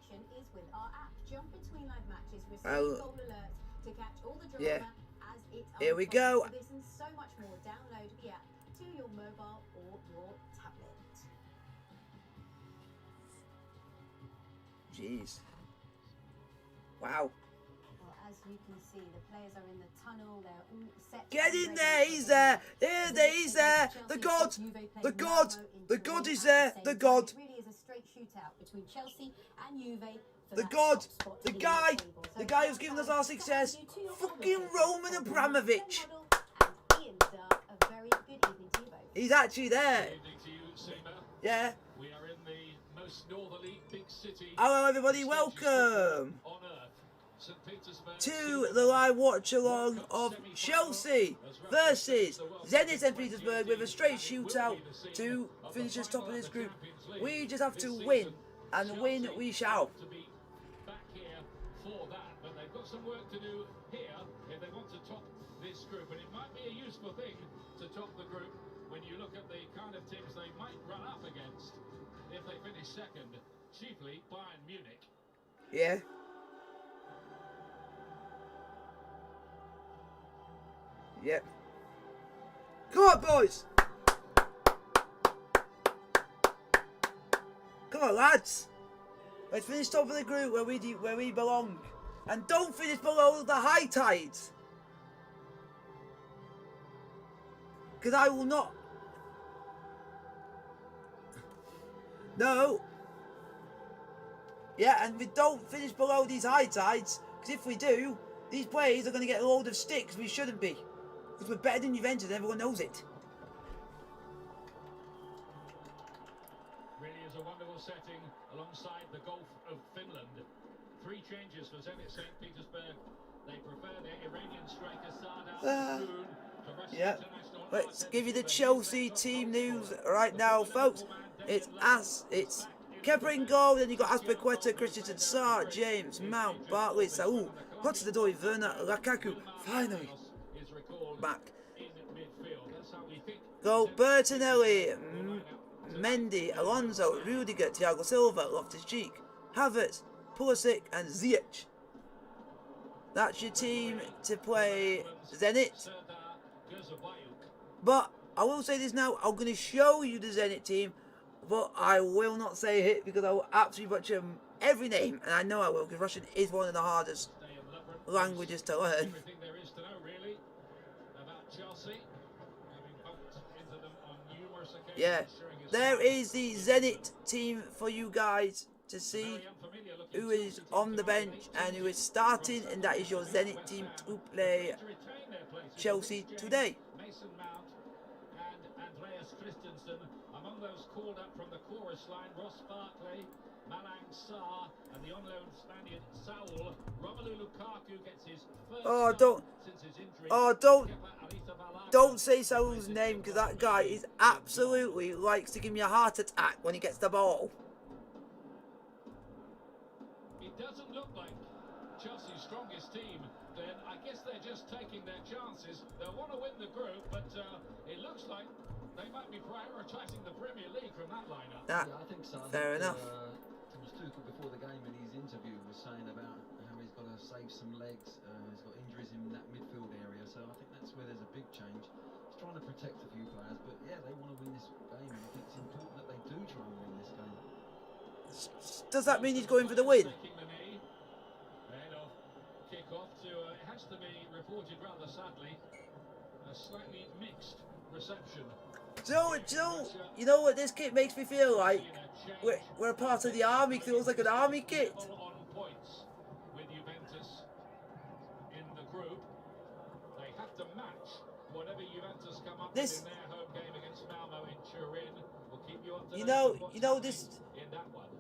action is with our app. Jump between live matches, receive goal alerts to catch all the drama as it unfolds. Here we go. For this and so much more, download the app to your mobile or your tablet. Jeez. Wow. Well, as you can see, the players are in the tunnel. They're all set. Get in there, he's there. He's there. The God. The God. The God is there. The God. It really is a straight shootout between Chelsea and Juve. The God. The guy. The guy who's given us our success. Fucking Roman Abramovich. He's actually there. Yeah. We are in the most northerly big city. Hello everybody, welcome to the live watch along of Chelsea versus Zenit St. Petersburg with a straight shootout to finish us top of this group. We just have to win, and win we shall. To be back here for that, but they've got some work to do here if they want to top this group, and it might be a useful thing to top the group when you look at the kind of teams they might run up against if they finish second, chiefly Bayern Munich. Yeah. Yep. Come on, boys. Come on, lads. Let's finish top of the group where we belong, and don't finish below the high tides. Because I will not. No. Yeah, and we don't finish below these high tides, because if we do, these players are going to get a load of sticks we shouldn't be. Because we're better than Juventus and everyone knows it. Really is a wonderful setting alongside the Gulf of Finland. 3 changes for Zenit St. Petersburg. They prefer their Iranian striker Sardar Soon to Russian international. Let's give you the Chelsea team news right now, folks. It's Kepa in goal, then you got Azpilicueta, Christensen, Sarr, James, Mount, Bartley, Saul, Hudson-Odoi, Werner, Lukaku, finally back. Goal, Bertinelli, Mendy, Alonso, Rudiger, Thiago Silva, Loftus-Cheek, Havertz, Pulisic and Ziyech. That's your team to play Zenit. But I will say this now, I'm going to show you the Zenit team, but I will not say it because I will absolutely butcher every name, and I know I will because Russian is one of the hardest languages to learn. Yeah, there is the Zenit team for you guys to see who is on the bench and who is starting, and that is your Zenit team to play Chelsea today. Mason Mount and Andreas Christensen among those called up from the chorus line. Ross Barkley, Malang Sarr, and the on-loan Spaniard Saul. Romelu Lukaku gets his first since his injury. Don't say Saul's name, because that guy is absolutely likes to give me a heart attack when he gets the ball. It doesn't look like Chelsea's strongest team, then. I guess they're just taking their chances. They'll want to win the group, but it looks like they might be prioritising the Premier League from that lineup. Yeah, I think so. Fair enough. Thomas Tuchel before the game in his interview was saying about how he's got to save some legs. He's got injuries in that midfield area, so I think that's where there's a big change. He's trying to protect a few players, but yeah, they want to win this game, and I think it's important that they do try and win this game. Does that mean he's going for the win? Kick-off to, it has to be reported rather sadly, a slightly mixed reception. You know what this kit makes me feel like? We're a part of the army. It feels like an army kit. On points with Juventus in the group. They have to match whatever Juventus come up with in their home game against Malmo in Turin. We'll keep you up to date. You know this.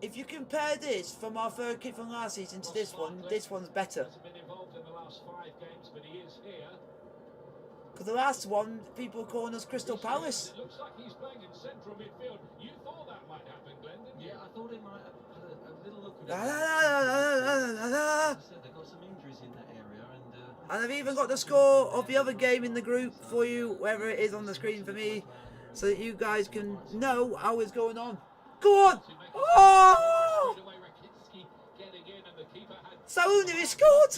If you compare this from our third kit from last season to this one's better. Hasn't been involved in the last 5 games, but he is here. Because the last one, people were calling us Crystal Palace. It looks like he's playing in central midfield. You thought that might happen, Glenn, didn't you? Yeah, I thought it might have had a little look at it. As I said, they've got some injuries in that area, and I've even got the score of the other game in the group for you, wherever it is on the screen for me, so that you guys can know how it's going on. Go on! Oh! knew he scored.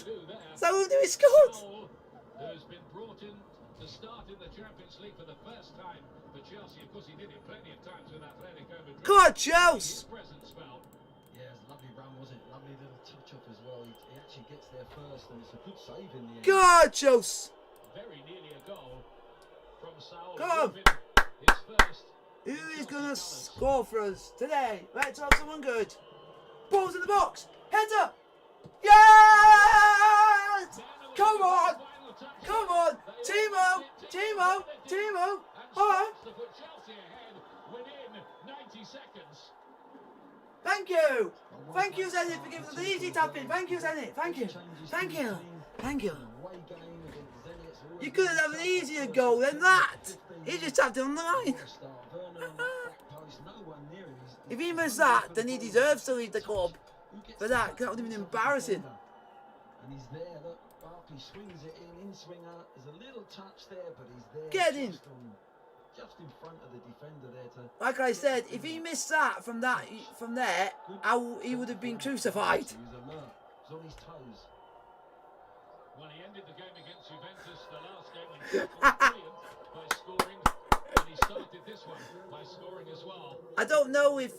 So who knew he scored? Who's been brought in to start in the Champions League for the first time for Chelsea. Of course, he did it plenty of times with Atletico Madrid. Come on, Chelsea. Yeah, it's a lovely run, wasn't it? Lovely little touch off as well. He actually gets there first, and it's a good save in the end. God, Chelsea. Very nearly a goal from Saul. Come on. His first. Who is going to score for us today? Let's have someone good. Balls in the box. Heads up. Yes! Come on. Come on. Timo. Timo. Timo. All right. Thank you. Thank you, Zenit, for giving us an easy tapping. Thank you, Zenit. Thank you. Thank you. Thank you. You couldn't have an easier goal than that. He just tapped it on the line. If he missed that, then he deserves to leave the club. For that, that would have been embarrassing. And he's there, look, Barkley swings it in swinger. There's a little touch there, but he's there. Get in. Just in front of the defender there to... Like I said, if he missed that from there, he would have been crucified. He was alert. He was on his toes. Well, he ended the game against Juventus the last game when he was brilliant by scoring, and he started this one by scoring as well. I don't know if...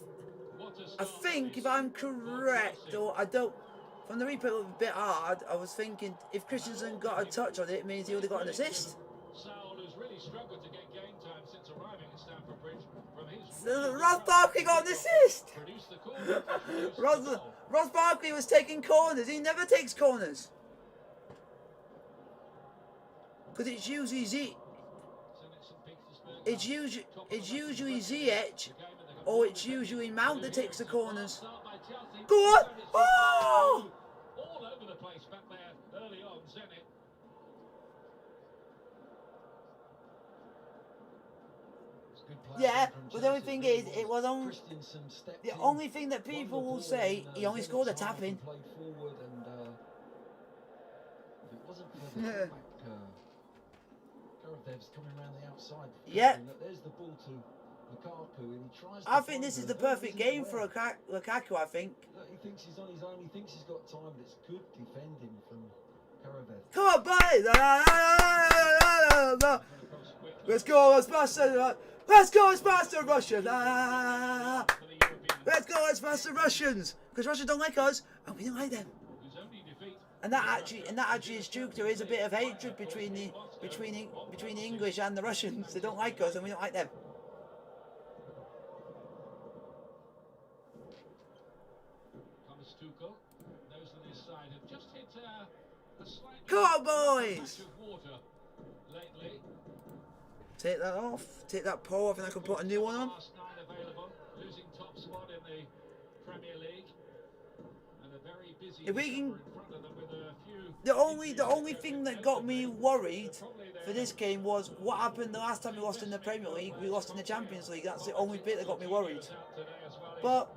I think, if I'm correct, or I don't... From the replay, it was a bit hard. I was thinking, if Christensen got a touch on it, it means he would have got an assist. Saul, who's really struggled to get game time since arriving at Stamford Bridge from his... Ross Barkley got an assist! Ross Barkley was taking corners. He never takes corners. Because it's usually It's usually Ziyech, or it's usually Mount that takes the corners. Go on! Oh! All over the place back there early on, Zenit. Yeah, but the only thing is, it was on. The only thing that people will say, he only scored a tap in. Yeah. I think this is the perfect game for Lukaku, I think. He thinks he's on his own, he thinks he's got time, but it's good defending from Karavev. Come on, buddy! Let's go, let's smash the Russians! Let's go, let's smash the Russians! Because Russians don't like us, and we don't like them. And that actually is true. There is a bit of hatred between the English and the Russians. They don't like us, and we don't like them. Come on, boys! Take that off. Take that pole off, and I can put a new one on. If we can, the only thing that got me worried for this game was what happened the last time we lost in the Premier League. We lost in the Champions League. That's the only bit that got me worried. But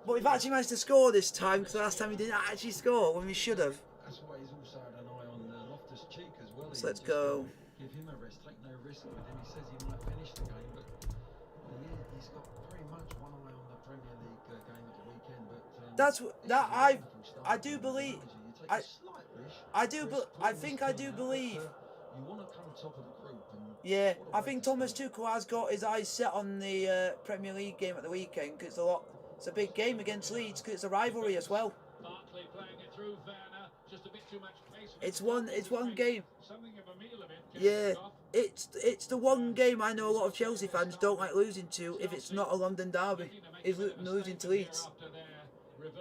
we've actually managed to score this time, because the last time we didn't actually score when we should have. That's why he's also had an eye on Loftus-Cheek as well. So let's go. Give him a rest, take no risk with him. He says he might finish the game, but he's got very much one eye on the Premier League game at the weekend. But I do believe. I think I do believe. You want to come top of the group. Yeah, I think Thomas Tuchel has got his eyes set on the Premier League game at the weekend, because it's a big game against Leeds, because it's a rivalry as well. It's one game. Yeah, it's the one game I know a lot of Chelsea fans don't like losing to if it's not a London derby. Is losing to Leeds. It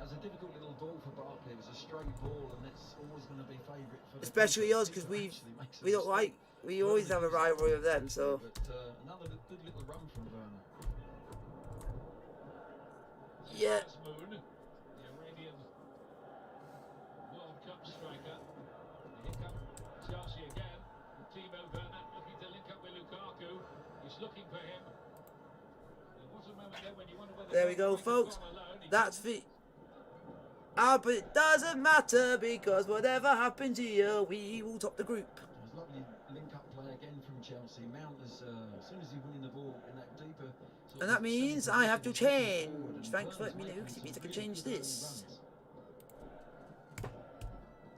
was a difficult little ball for Barkley. It was a straight ball, and it's always going to be favourite for. Especially us, because we always have a rivalry with them. So. But another good little run from Werner. Yeah. Chelsea again. Timo Werner looking to link up with Lukaku. He's looking for him. There was a moment there when you wonder whether there we go, folks. That's the. But it doesn't matter, because whatever happens here, we will top the group. There's lovely link-up play again from Chelsea. Mount as soon as he's winning the ball in that deeper. And that means I have to change. change. Thanks for letting me know, because it means I can change this.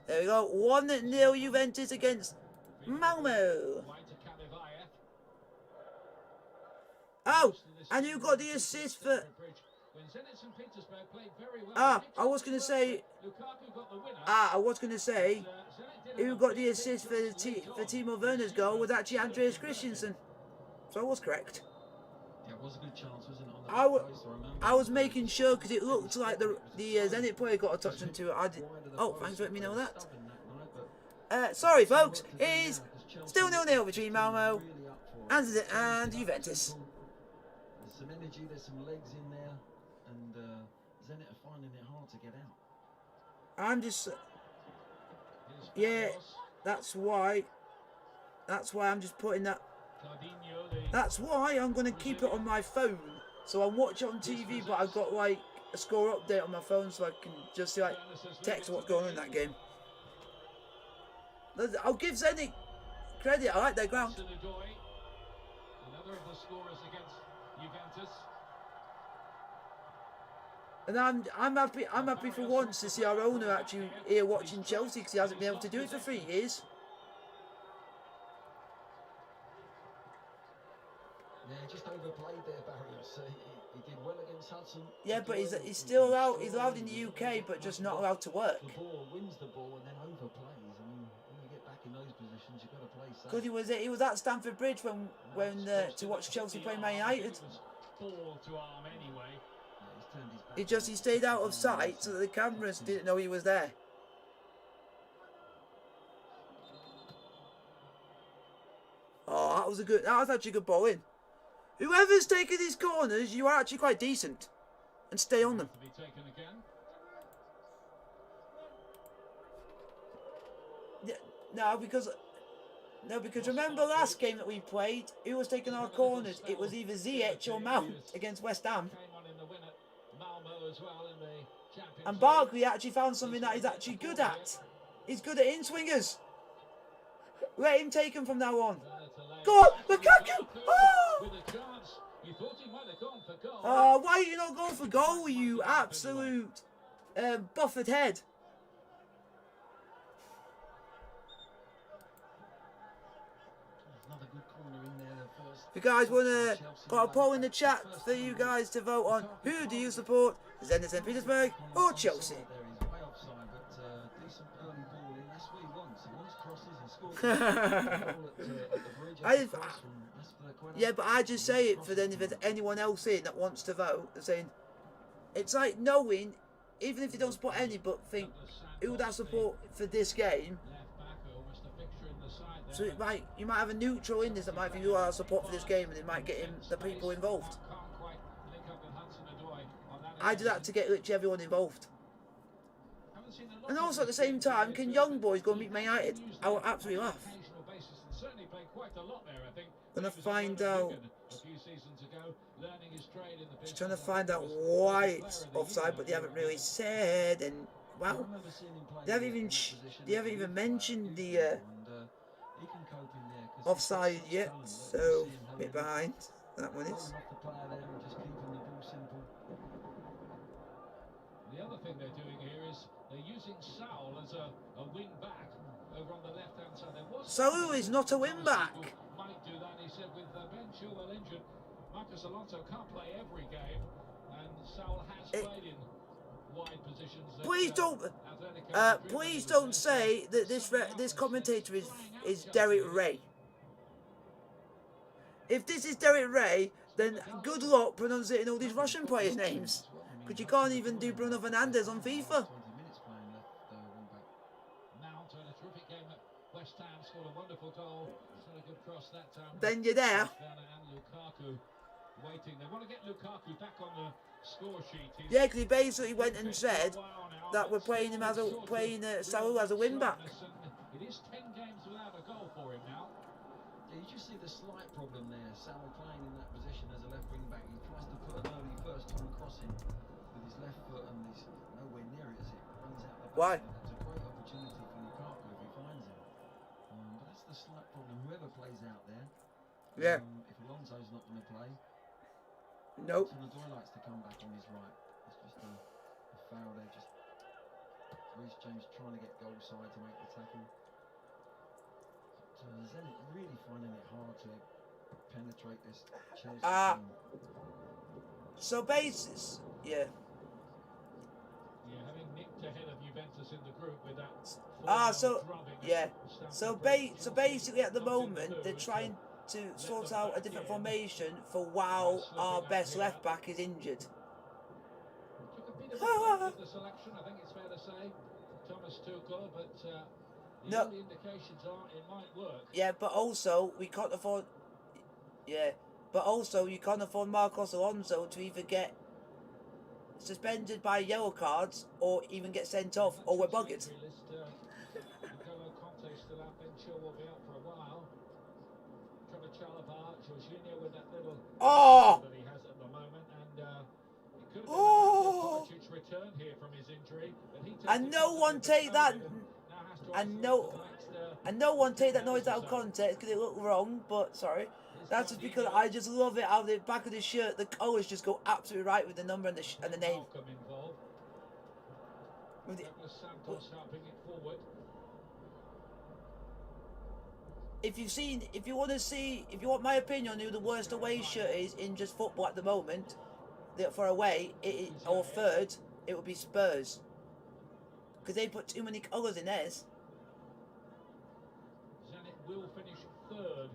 There we go. 1-0 Juventus against Malmo. Oh, and who got the assist for... I was going to say... who got the assist for Timo Werner's goal was actually Andreas Christensen. So I was correct. Yeah, it was a good chance, wasn't it? I was making sure because it looked like the Zenit player got a touch into it. Oh, thanks for letting me know that. Sorry, folks. It is still 0-0 between Malmo and Juventus. There's some energy, there's some legs in there, and Zenit are finding it hard to get out. I'm just... yeah, that's why I'm just putting that... That's why I'm going to keep it on my phone. So I watch it on TV, but I've got like a score update on my phone so I can just like text what's going on in that game. I'll give Zenit credit, I like their ground. Another of the scorers against Juventus. And I'm happy for once to see our owner actually here watching Chelsea because he hasn't been able to do it for 3 years. Yeah, just overplayed there, Barry. So he did well against Hudson. Yeah, but he's still allowed. He's allowed in the UK, but just not allowed to work. The ball wins the ball and then overplays. I mean, when you get back in those positions, you've got to play safe. Because he was at Stamford Bridge when to watch Chelsea play Man United. He stayed out of sight so that the cameras didn't know he was there. Oh, that was actually a good ball in. Whoever's taking these corners, you are actually quite decent. And stay on them. Yeah, no, because remember last game that we played, who was taking our corners? It was either Ziyech or Mount against West Ham. And Barkley actually found something that he's actually good at. He's good at in-swingers. Let him take them from now on. Go on, Lukaku! Oh! Why are you not going for goal, you absolute buffered head? If you guys want to got a poll in the chat for you guys to vote on, who do you support? Zenit St. Petersburg or Chelsea? Yeah, but I just say it for then if there's anyone else in that wants to vote, saying it's like knowing, even if you don't support any, but think who would I support for this game. So you might have a neutral in this that might think who I support for this game, and it might get the people involved. I do that to get literally everyone involved. And also at the same time, can young boys go and meet Man United? I will absolutely laugh. Gonna find out. Just trying to find out why it's offside, but they haven't really said. And well, they haven't even mentioned the offside yet. So a bit behind. That one is. The other thing they're doing here is they're using Saul as a wing back over on the left hand side. Saul is not a wing back. Might do that, he said, with Ben Chilwell injured. Marcus Alonso can't play every game, and Saul has played in wide positions. Please don't say that this commentator is Derek Ray. If this is Derek Ray, then good luck pronouncing all these Russian players' names. Because you can't even do Bruno Fernandes on FIFA. Then you're there. Yeah, because he basically went and said that we're playing him as Saul as a wing back. It is 10 games without a goal for him now. Yeah, you just see the slight problem there. Saul playing in that position as a left wing back. He tries to put an early first time crossing with his left foot, and he's nowhere near it as it runs out the back. Why? It's a great opportunity for Lukaku if he finds him. But that's the slight problem. Whoever plays out there, yeah. If Alonso's not going to play, Nope. Hudson-Odoi likes to come back on his right. It's just a foul there. Just Reece James trying to get goal side to make the tackle. But, Zenit really finding it hard to penetrate this Chelsea team. So basis, yeah. Yeah, having nicked ahead of Juventus in the group with that. So yeah. So basically, at the moment, they're trying to sort out a different formation for while our best left back is injured. Took a bit of a with the selection, I think it's fair to say, Thomas Tuchel, but the early indications are it might work. Yeah, but also we can't afford. Yeah, but also you can't afford Marcos Alonso to either get suspended by yellow cards or even get sent off, or we're buggered. Oh! Oh! And no one take that. And no one take that noise out of context because it looked wrong. But sorry, that's just because I just love it how the back of the shirt, the colours just go absolutely right with the number and the name. If you want my opinion on who the worst away shirt is in just football at the moment, for away, or third, it would be Spurs. Because they put too many colours in theirs. Zenit will finish third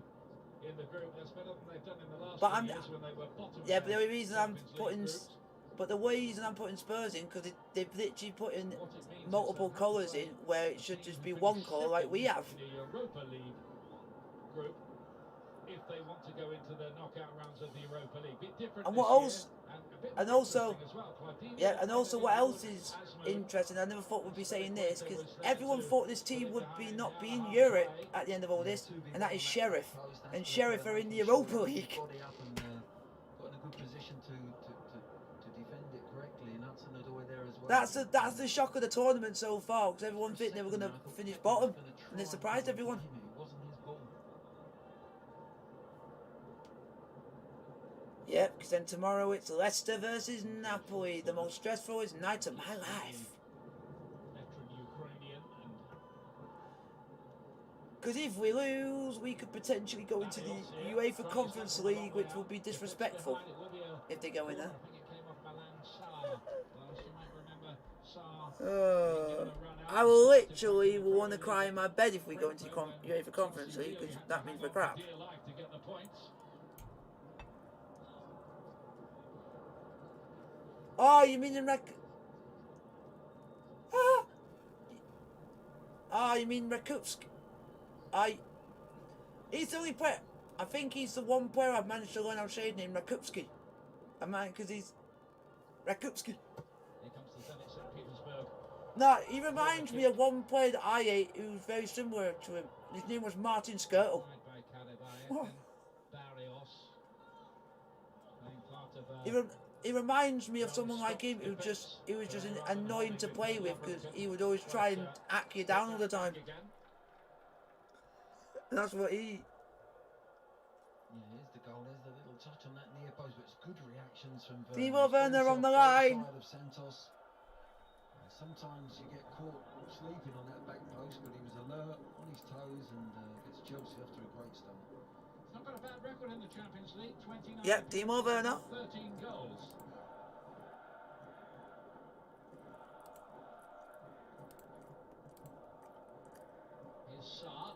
in the group. That's better than they've done in the last few years when they were bottom. Yeah, but the only reason I'm putting... But the reason I'm putting Spurs in, because they've literally put in multiple colours in, where it should just be one colour like we have. In the Europa League group, if they want to go into the knockout rounds of the Europa League. Bit different and what else? And also, yeah, and also what else is interesting, I never thought we'd be saying this, because everyone thought this team would not be in Europe at the end of all this, and that is Sheriff. And Sheriff are in the Europa League. That's the shock of the tournament so far, because everyone think they were going to finish bottom, and they surprised everyone. Yep, because then tomorrow it's Leicester versus Napoli, the most stressful night of my life. Because if we lose, we could potentially go into the UEFA Conference League, which will be disrespectful if they go in there. I will literally want to cry in my bed if we go into UEFA Conference League, because that means we're crap. Oh, you mean you mean Rakupski? He's the only player. I think he's the one player I've managed to learn how to say his name, Rakupski. Because he's Rakupski. Here comes the Zenit St.Petersburg. No, he reminds me of one player that I ate who was very similar to him. His name was Martin Skirtle. He reminds me of someone like him who was just annoying to play with, because he would always try and hack you down all the time. And that's what he... Yeah, here's the goal. There's the little touch on that near post, but it's good reactions from Timo Werner on the line. Of Santos. Sometimes you get caught sleeping on that back post, but he was alert, on his toes, and gets Chelsea off to a great start. He's not got a bad record in the Champions League. 29. Yep, Timo Werner. 13 goals. Here's Sarr.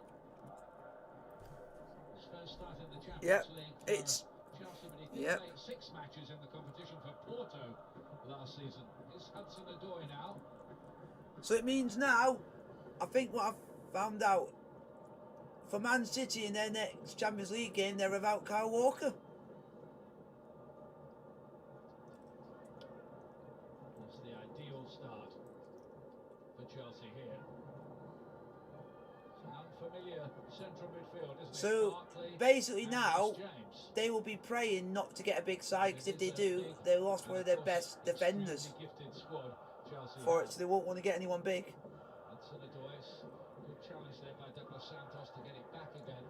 His first start in the Champions League. It's Chelsea, but he did play 6 matches in the competition for Porto last season. It's Hudson-Odoi now. So it means now, I think what I've found out, for Man City in their next Champions League game, they're without Kyle Walker. That's the ideal start for Chelsea here. It's an unfamiliar central midfield, isn't it? So basically now, they will be praying not to get a big side, because if they do, they lost one of their best defenders for it, so they won't want to get anyone big. Good challenge there by Douglas Santos to get it back again.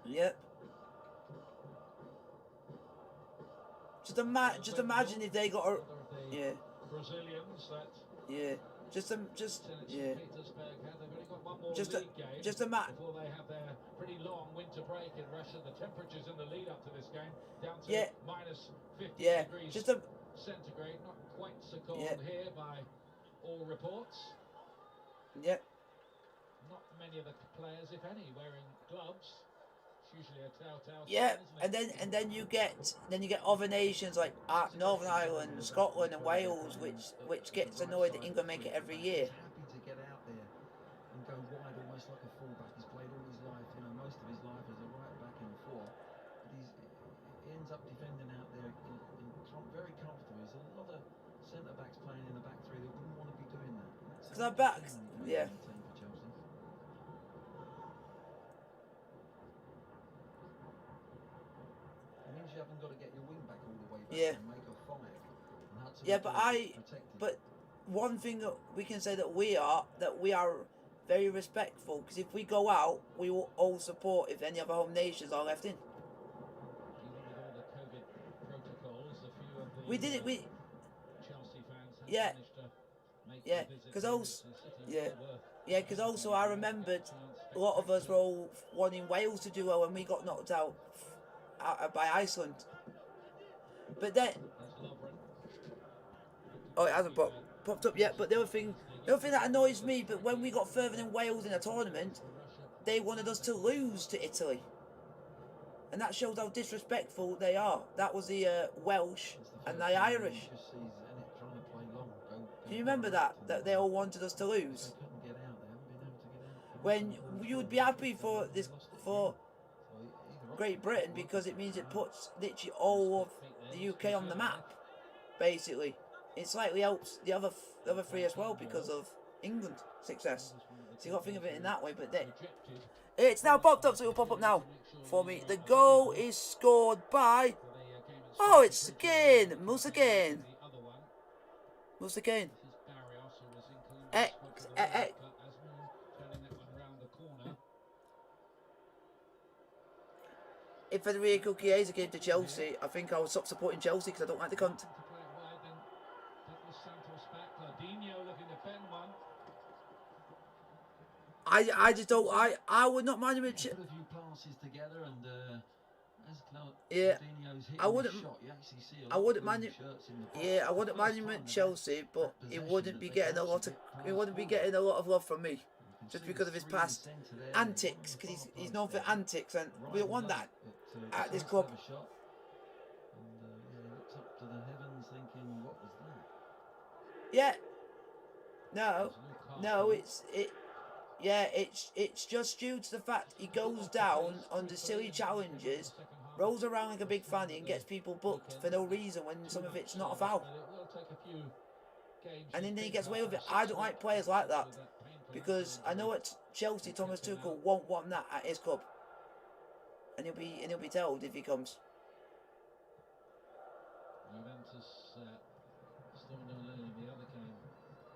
Yep. Just imagine if they got a yeah. Brazilians that Yeah. Just yeah. Zenit St.Petersburg had. They've only got one more Just league game before they have their pretty long winter break in Russia. The temperatures in the lead up to this game down to yeah. minus 50 Yeah. degrees Just centigrade. Not quite so cold yeah. here by all reports. Yeah. Not many of the players, if any, wearing gloves. It's usually a telltale Yeah, sign, isn't it? and then you get other nations like Northern Ireland, Scotland, and Wales, which gets annoyed that England make it every year. Happy to get out there and go wide, almost like a fullback. He's played all his life, you know, most of his life as a right back in the four. But he ends up defending out there very comfortable. There's a lot of centre backs playing in the back three that wouldn't want to be doing that. Because our backs, yeah. You haven't got to get your wing back all the way back yeah. and make a 5. Yeah, but one thing that we can say that we are very respectful, because if we go out, we will all support if any other home nations are left in. We did it. We yeah, yeah, because also because also I remembered a lot of us were all wanting Wales to do well when we got knocked out by Iceland. But then, oh, it hasn't popped up yet. But the other thing that annoys me, but when we got further than Wales in a tournament, they wanted us to lose to Italy, and that shows how disrespectful they are. That was the Welsh and the Irish. Do you remember that they all wanted us to lose? When you would be happy for Great Britain, because it means it puts literally all of the UK on the map. Basically, it slightly helps the other three as well because of England's success. So you got to think of it in that way. But then it's now popped up, so it'll pop up now for me. The goal is scored by it's again Musa Kane. If Federico Chiesa came to Chelsea, I think I would stop supporting Chelsea because I don't like the cunt. I just don't. I would not mind him. Yeah, I wouldn't mind him. Yeah, I wouldn't mind him at Chelsea, but he wouldn't be getting a lot of love from me, just because of his past antics. Because he's known for antics, and we don't want that at this club. Yeah. No, it's just due to the fact he goes down under silly challenges, rolls around like a big fanny and gets people booked for no reason when some of it's not a foul. And then he gets away with it. I don't like players like that, because I know at Chelsea Thomas Tuchel won't want that at his club. And he'll be told if he comes.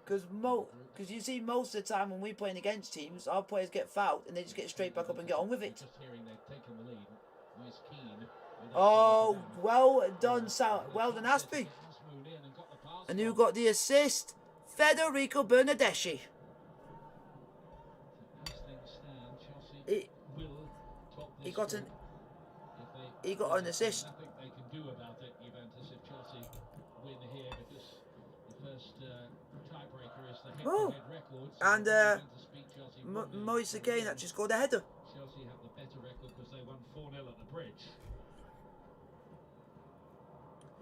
Because you see, most of the time when we're playing against teams, our players get fouled and they just get straight back up and get on with it. Oh, well done, Sal. Well done, Aspie. And who got the assist? Federico Bernardeschi. He got an assist. Oh, and Moise Kean actually scored a header. Chelsea have the better record because they won 4-0 at the Bridge.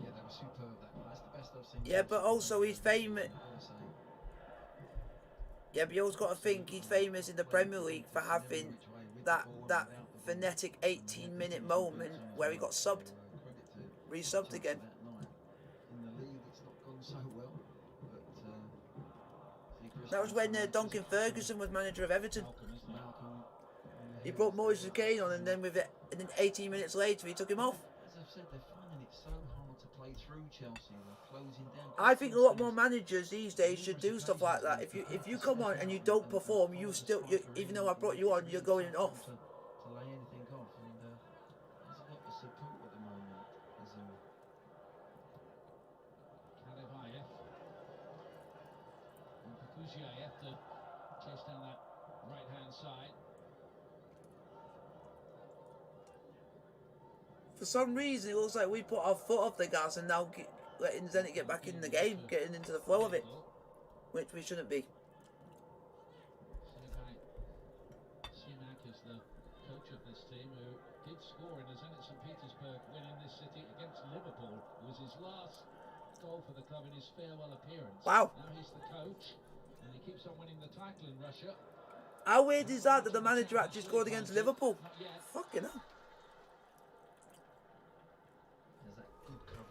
Yeah, that was superb. That's the best I've seen. Yeah, but also he's famous. Yeah, but you always got to think he's famous in the Premier League for having that frenetic 18-minute moment where he got subbed, resubbed again. That was when Duncan Ferguson was manager of Everton. He brought Moise Kean on, and then 18 minutes later he took him off. As I've said, they're finding it so hard to play through Chelsea. They're closing down. I think a lot more managers these days should do stuff like that. If you come on and you don't perform, even though I brought you on, you're going off. To lay anything off, and hasn't got the support at the moment. Kuzyaev to chase down that right-hand side. For some reason, it looks like we put our foot off the gas and now letting Zenit get back in the game, getting into the flow of it, which we shouldn't be. Simak is the coach of this team who did score in the Zenit St. Petersburg win in this city against Liverpool. It was his last goal for the club in his farewell appearance. Wow. Now he's the coach and he keeps on winning the title in Russia. How weird is that the manager actually scored against Liverpool? Fucking hell.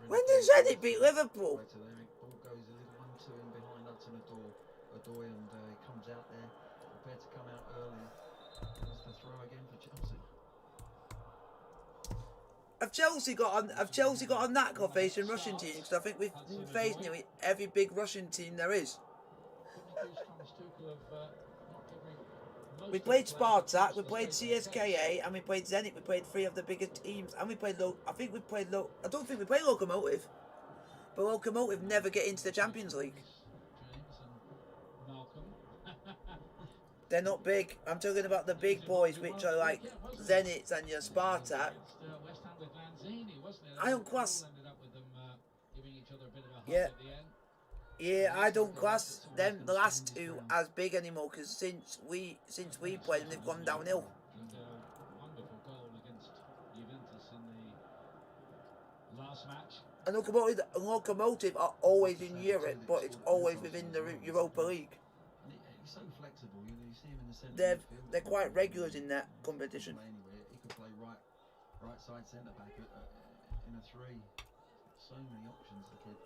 When did Zenit beat Liverpool? Ball goes a little 1-2 in behind Hudson-Odoi, and he comes out there, prepared to come out early. Wants to throw again for Chelsea. Have Chelsea got a knack of facing Russian teams? Because I think we've faced nearly every big Russian team there is. We played Spartak, we played CSKA, and we played Zenit. We played 3 of the biggest teams, and we played I don't think we played Lokomotiv, but Lokomotiv never get into the Champions League. They're not big. I'm talking about the big boys, which are like Zenit and your Spartak. I don't class. Yeah, I don't class them, the last 2, as big anymore, because since we played them, they've gone downhill. And Lokomotiv are always in Europe, but it's always within the Europa League. He's so flexible, you see him in the centre. They're quite regulars in that competition. He could play right side centre back in a 3. So many options, the kid.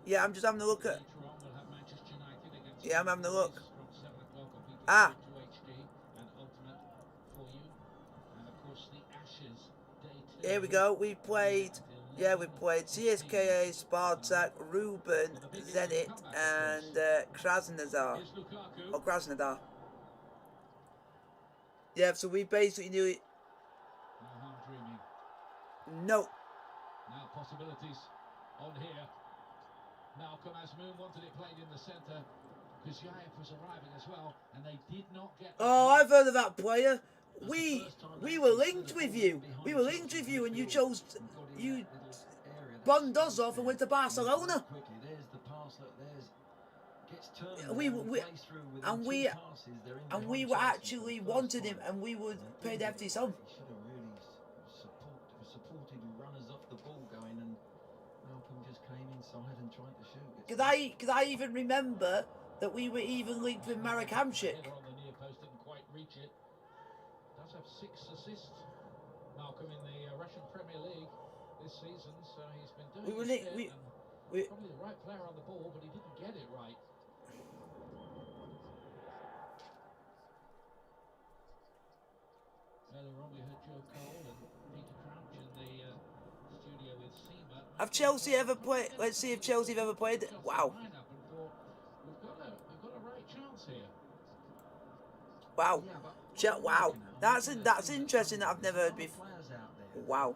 Yeah, I'm just having a look at. Yeah, I'm having a look. Ah. Here we go. We played CSKA, Spartak, Ruben, Zenit, and Krasnodar. Or Krasnodar. Yeah, so we basically knew it. No. Now possibilities on here. Malcolm Asmoon wanted it played in the centre. Kuzyaev was arriving as well, and they did not get. Oh, I've heard of that player. We were linked with you. We were linked with you, and you bunned us off and went to Barcelona. We were actually wanted him, and we would pay the FT sum. Because I even remember that we were even linked with Marek Hamšík. Does have 6 assists, Malcolm, in the Russian Premier League this season, so he's been doing it. Probably the right player on the ball, but he didn't get it right. Earlier on, we heard Joe Cole and Peter Crouch in the studio with Seema. Have Chelsea ever played? Let's see if Chelsea have ever played. Wow. We've got a right chance here. Wow. Wow. That's interesting that I've never heard before. Wow.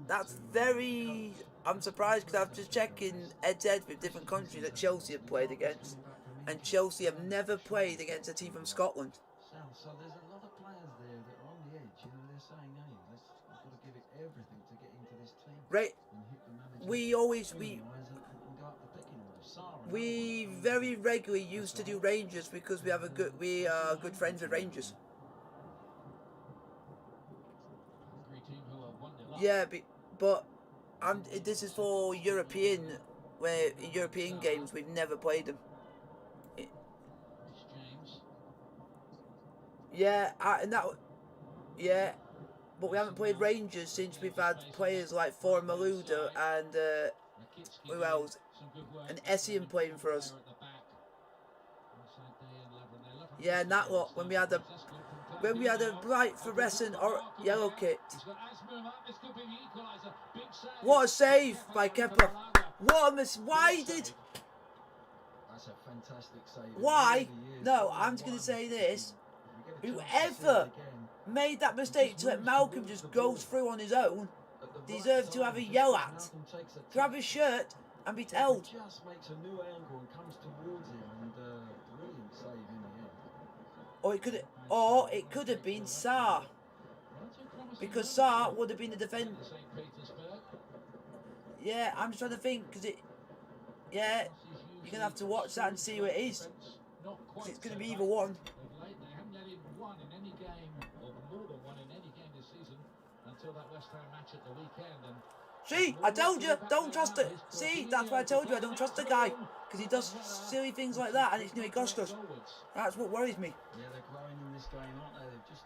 That's very. I'm surprised because I'm just checking head-to-head with different countries that Chelsea have played against, and Chelsea have never played against a team from Scotland. So there's a lot of players there that are on the edge. They're saying, "Hey, we've got to give it everything to get into this team." Right. We very regularly used to do Rangers because we are good friends with Rangers. Yeah, but this is for European games. We've never played them. Yeah, but we haven't played Rangers since we've had players like For Malouda and who else? And Essien playing for us. Yeah, and that lot when we had a bright fluorescent or yellow kit. What a save by Kepa! What a miss! Why did? That's a fantastic save. Why? No, I'm just gonna say this. Whoever made that mistake to let Malcolm just go through on his own deserves to have a yell at, grab his shirt and be told. Just makes a new angle and comes towards him, and brilliant save in the end. Or it could have been Sarr, because Sarr would have been the defender. Yeah, I'm just trying to think, because yeah, you're gonna have to watch that and see who it is. It's gonna be either one. They haven't let him one in any game, or more than one in any game this season, until that West Ham match at the weekend. And see, I told you, don't trust it. See, that's why I told you I don't trust the guy, because he does silly things like that, and it's nearly cost us. That's what worries me. Yeah, they're growing in this game, aren't they? They've just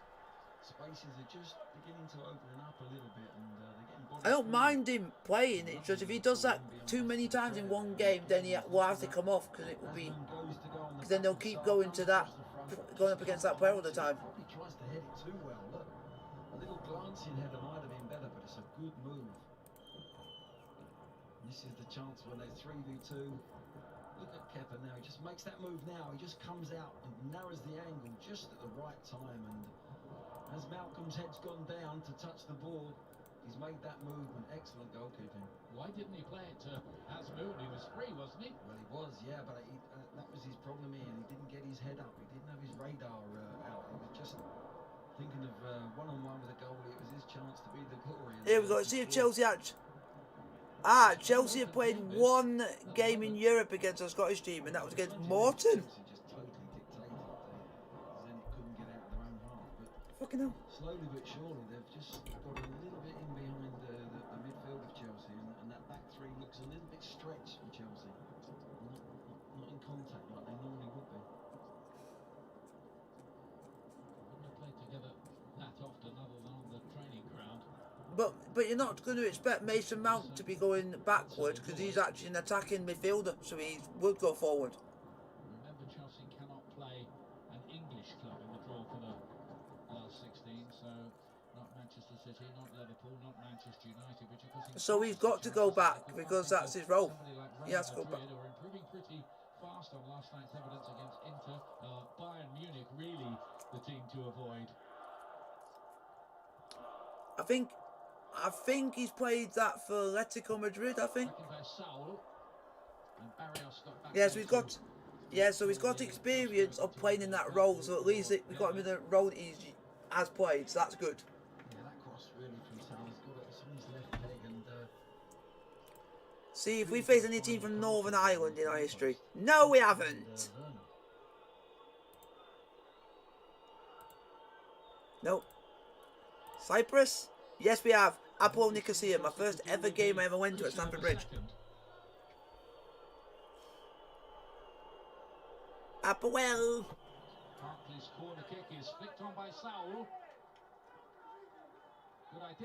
spaces are just beginning to open up a little bit, and they're getting bodies. I don't mind him playing. It's just if he does that too many times in one game, then he will have to come off, because it will be. Because then they'll keep going to that, going up against that player all the time. He tries to head it too well. Look, a little glancing header might have been better, but it's a good move. This is the chance when they're 3v2. Look at Kepa now. He just makes that move now. He just comes out and narrows the angle just at the right time. And as Malcolm's head's gone down to touch the ball, he's made that move. An excellent goalkeeping. Why didn't he play it to Asmoon? He was free, wasn't he? Well, he was, yeah, but that was his problem here. He didn't get his head up. He didn't have his radar out. He was just thinking of one-on-one with a goalie. It was his chance to be the glory. Here we go. Let's see if Chelsea actually. Chelsea have played one game in Europe against a Scottish team, and that was against Morton. Chelsea just totally dictated. Zenit couldn't get out of their own half, but Fucking hell. slowly but surely they've just got a little bit in behind the midfield of Chelsea, and that back three looks a little bit stretched for Chelsea. Not in contact like they normally would be. Wouldn't have played together that often, other than on the training ground. But you're not going to expect Mason Mount to be going backwards, because he's actually an attacking midfielder, so he would go forward. Remember, Chelsea cannot play an English club in the draw for the last 16, so not Manchester City, not Liverpool, not Manchester United, which of course. So he's got to go back, because that's his role. He has to go back. They were improving pretty fast on last night's evidence against Inter. Bayern Munich really the team to avoid. I think he's played that for Atletico Madrid, I think. Yeah, so he's got experience of playing in that role, so at least we got him in the role that he has played, so that's good. Yeah, that cross really from Saul. He's got it on his left leg, and see if we face any team from Northern Ireland in our history. No, we haven't. Nope. Cyprus? Yes, we have. Apollo Nicosia, my first ever game I ever went to at Stamford Bridge. Apollo. Barkley's corner kick is flicked on by Saul.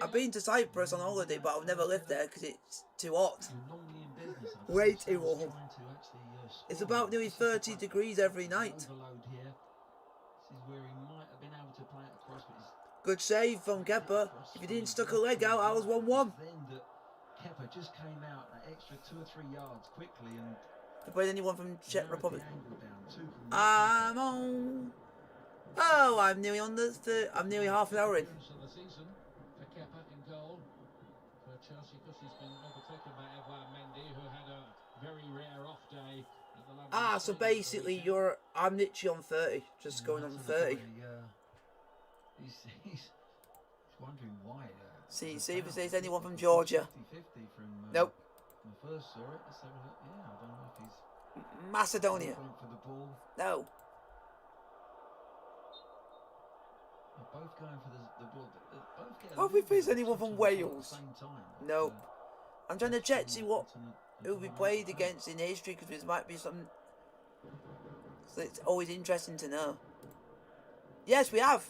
I've been to Cyprus on holiday, but I've never lived there because it's too hot. normally in business, Way too warm. It's about nearly 30 degrees every night. Overload here. This is where he might have been able to play it across, but he's Good save from Kepa. If he didn't stuck a leg out, I was 1-1. then that Kepa just came out that extra 2 or 3 yards quickly and If played anyone from Czech narrowed Republic. the angle down. I'm on. Oh, I'm nearly on the. I'm nearly half an hour in. Of the season for Kepa in goal for Chelsea, because he's been overtaken by Edouard Mendy, who had a very rare off day at the London So Stadium. basically, I'm literally on 30, just going on 30. He's wondering why. See if there's anyone from Georgia. 50-50 from Nope. when I first saw it. Let's have a look. Yeah, I don't know if he's Macedonia. going for the ball. No. They're both going for the ball. Both get a Have we little bit faced of anyone from touch on the ball Wales? At the same time. Nope. I'm trying to check to see what who we It's played against in history, because there might be some. So it's always interesting to know. Yes, we have.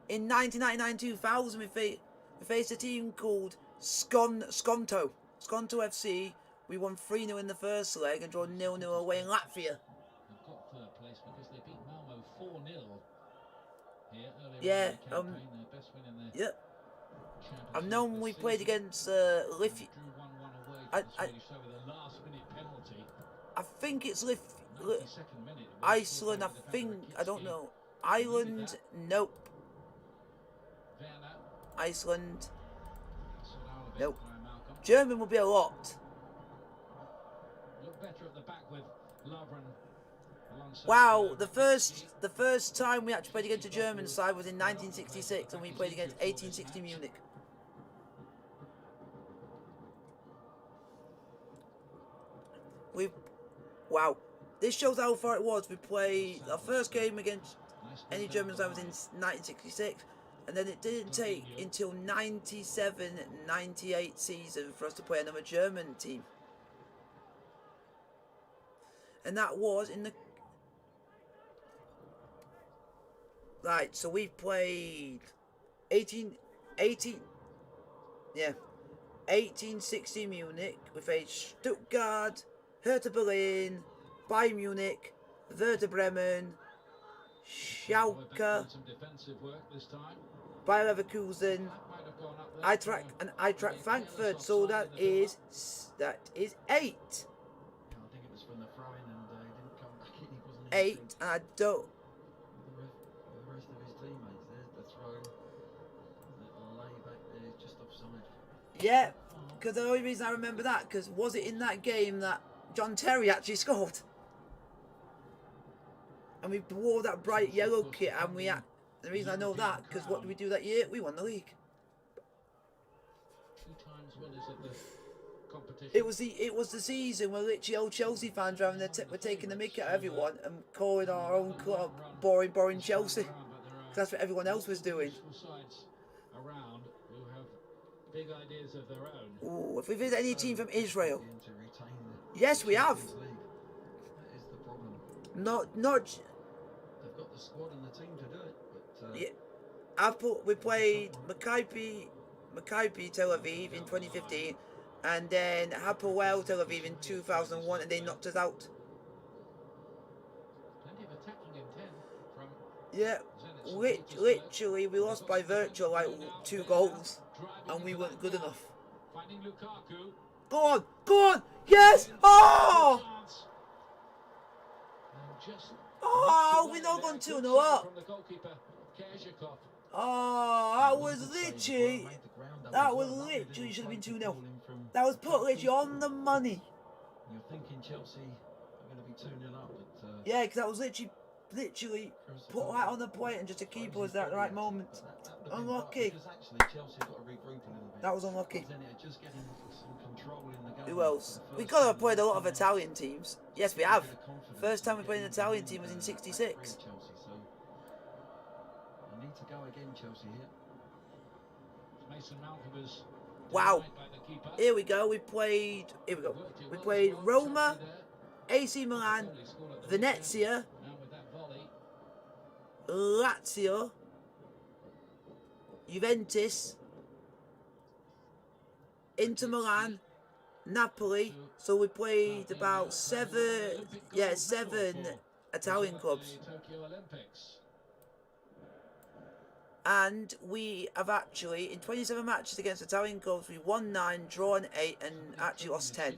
In 1999-2000, we faced a team called Skonto FC. We won 3-0 in the first leg and draw 0-0 away in Latvia. They've got third place because they beat Malmo 4-0 here earlier Yeah, in the campaign, their best win in the Yep. Championship I've known this we season. played against Drew Lithuania. 1-1 away I- to the Swedish side with a last-minute penalty. I think it's 92nd minute. Iceland. I think. I don't know. Ireland, nope. Iceland, nope. German will be a lot. Wow, the first time we actually played against a German side was in 1966, and we played against 1860 Munich. Wow, this shows how far it was. We played our first game against any German side was in 1966, and then it didn't take until 97-98 season for us to play another German team. And that was in the... Right, so we played 1860 Munich. We faced Stuttgart, Hertha Berlin, Bayern Munich, Werder Bremen, Schalke, Bayer Leverkusen, Eintracht Frankfurt. So that is 8. 8, and I don't. The rest of his teammates, there's the throw. Little lay back there, just offside. Yeah, because the only reason I remember that, because was it in that game that John Terry actually scored? And we wore that bright yellow kit, and the reason I know that, because what did we do that year? We won the league. It was the season where literally old Chelsea fans were taking the mick at everyone and calling our own club boring Chelsea. That's what everyone else was doing. Ooh, if we visit any team from Israel, yes, we have. Not. They've got the squad and the team to do it. But, yeah, we played Maccabi Tel Aviv in 2015. And then Hapoel Tel Aviv in 2001, and they knocked us out. Yeah, literally, we lost by virtual like 2 goals, and we weren't good enough. Go on, yes! Oh! Oh, we're not going 2-0 up. Oh, that was literally should have been 2-0. That was put literally on the money. You're thinking Chelsea are going to be 2-0 up, but yeah, because that was literally put right on the plate, and just to keep us at the right moment. Unlucky. That was unlucky. Who else? We got to have played a lot of Italian teams. Yes, we have. First time we played an Italian team was in '66. Need to go again, Chelsea here. Wow. Here we go. We played Roma, AC Milan, Venezia, Lazio, Juventus, Inter Milan, Napoli. So we played about 7 Italian clubs. And we have actually, in 27 matches against Italian clubs, we won 9, drawn 8, and actually lost 10.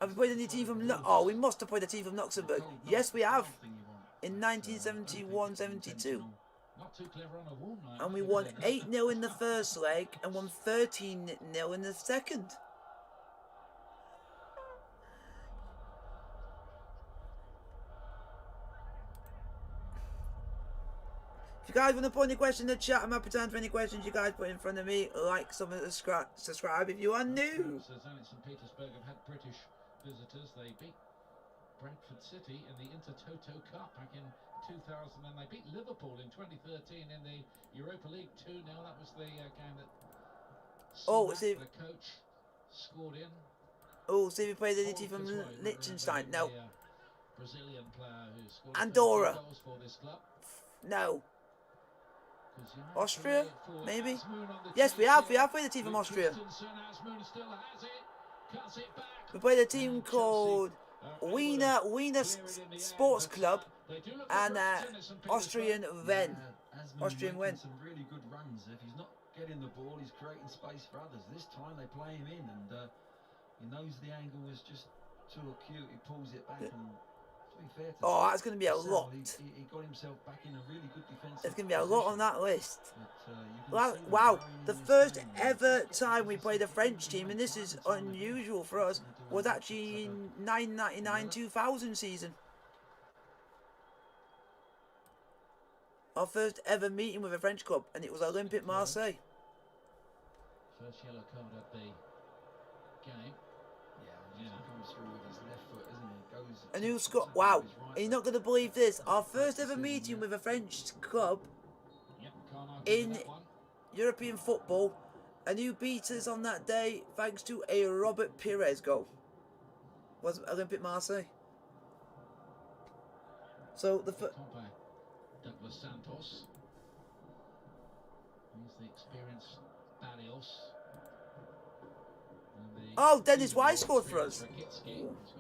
Have we played any team from... Oh, we must have played a team from Luxembourg. Yes, we have. In 1971-72. And we won 8-0 in the first leg and won 13-0 in the second. If you guys want to put any questions in the chat, I'm happy to answer any questions you guys put in front of me. Like, comment, subscribe if you are new. Zenit St. Petersburg have had British visitors. They beat Bradford City in the Intertoto Cup back in 2000, and they beat Liverpool in 2013 in the Europa League 2-0. That was the game that the coach scored in. Oh, see if we played any team from Liechtenstein. No. Brazilian player who scored Andorra. 2 goals for this club. No. Austria, maybe? Yes, we have. We have played a team from Austria. We played a team called Wiener Sports Club and Austrian Ven. Austrian Ven. Some really good runs. If he's not getting the ball, he's creating space for others. This time they play him in, and He knows the angle was just too acute. He pulls it back, and to be fair to that's going to be a Sal, lot. he got himself back in a really good defensive There's going to be a lot on that list. But, you can Well, see them wow, growing the in this first game. ever time we played a French team, and this is unusual for us, was actually in 1999-2000 season. Our first ever meeting with a French club, and it was Olympique Marseille. First yellow card of the game. Yeah, comes through with his left foot, isn't he? Goes And who scored? Wow, you're not going to believe this. Our first ever meeting with a French club in European football, and who beat us on that day thanks to a Robert Pires goal was Olympique Marseille. So the Douglas Santos. He's the experienced Barrios. Oh, Dennis Wise scored for us.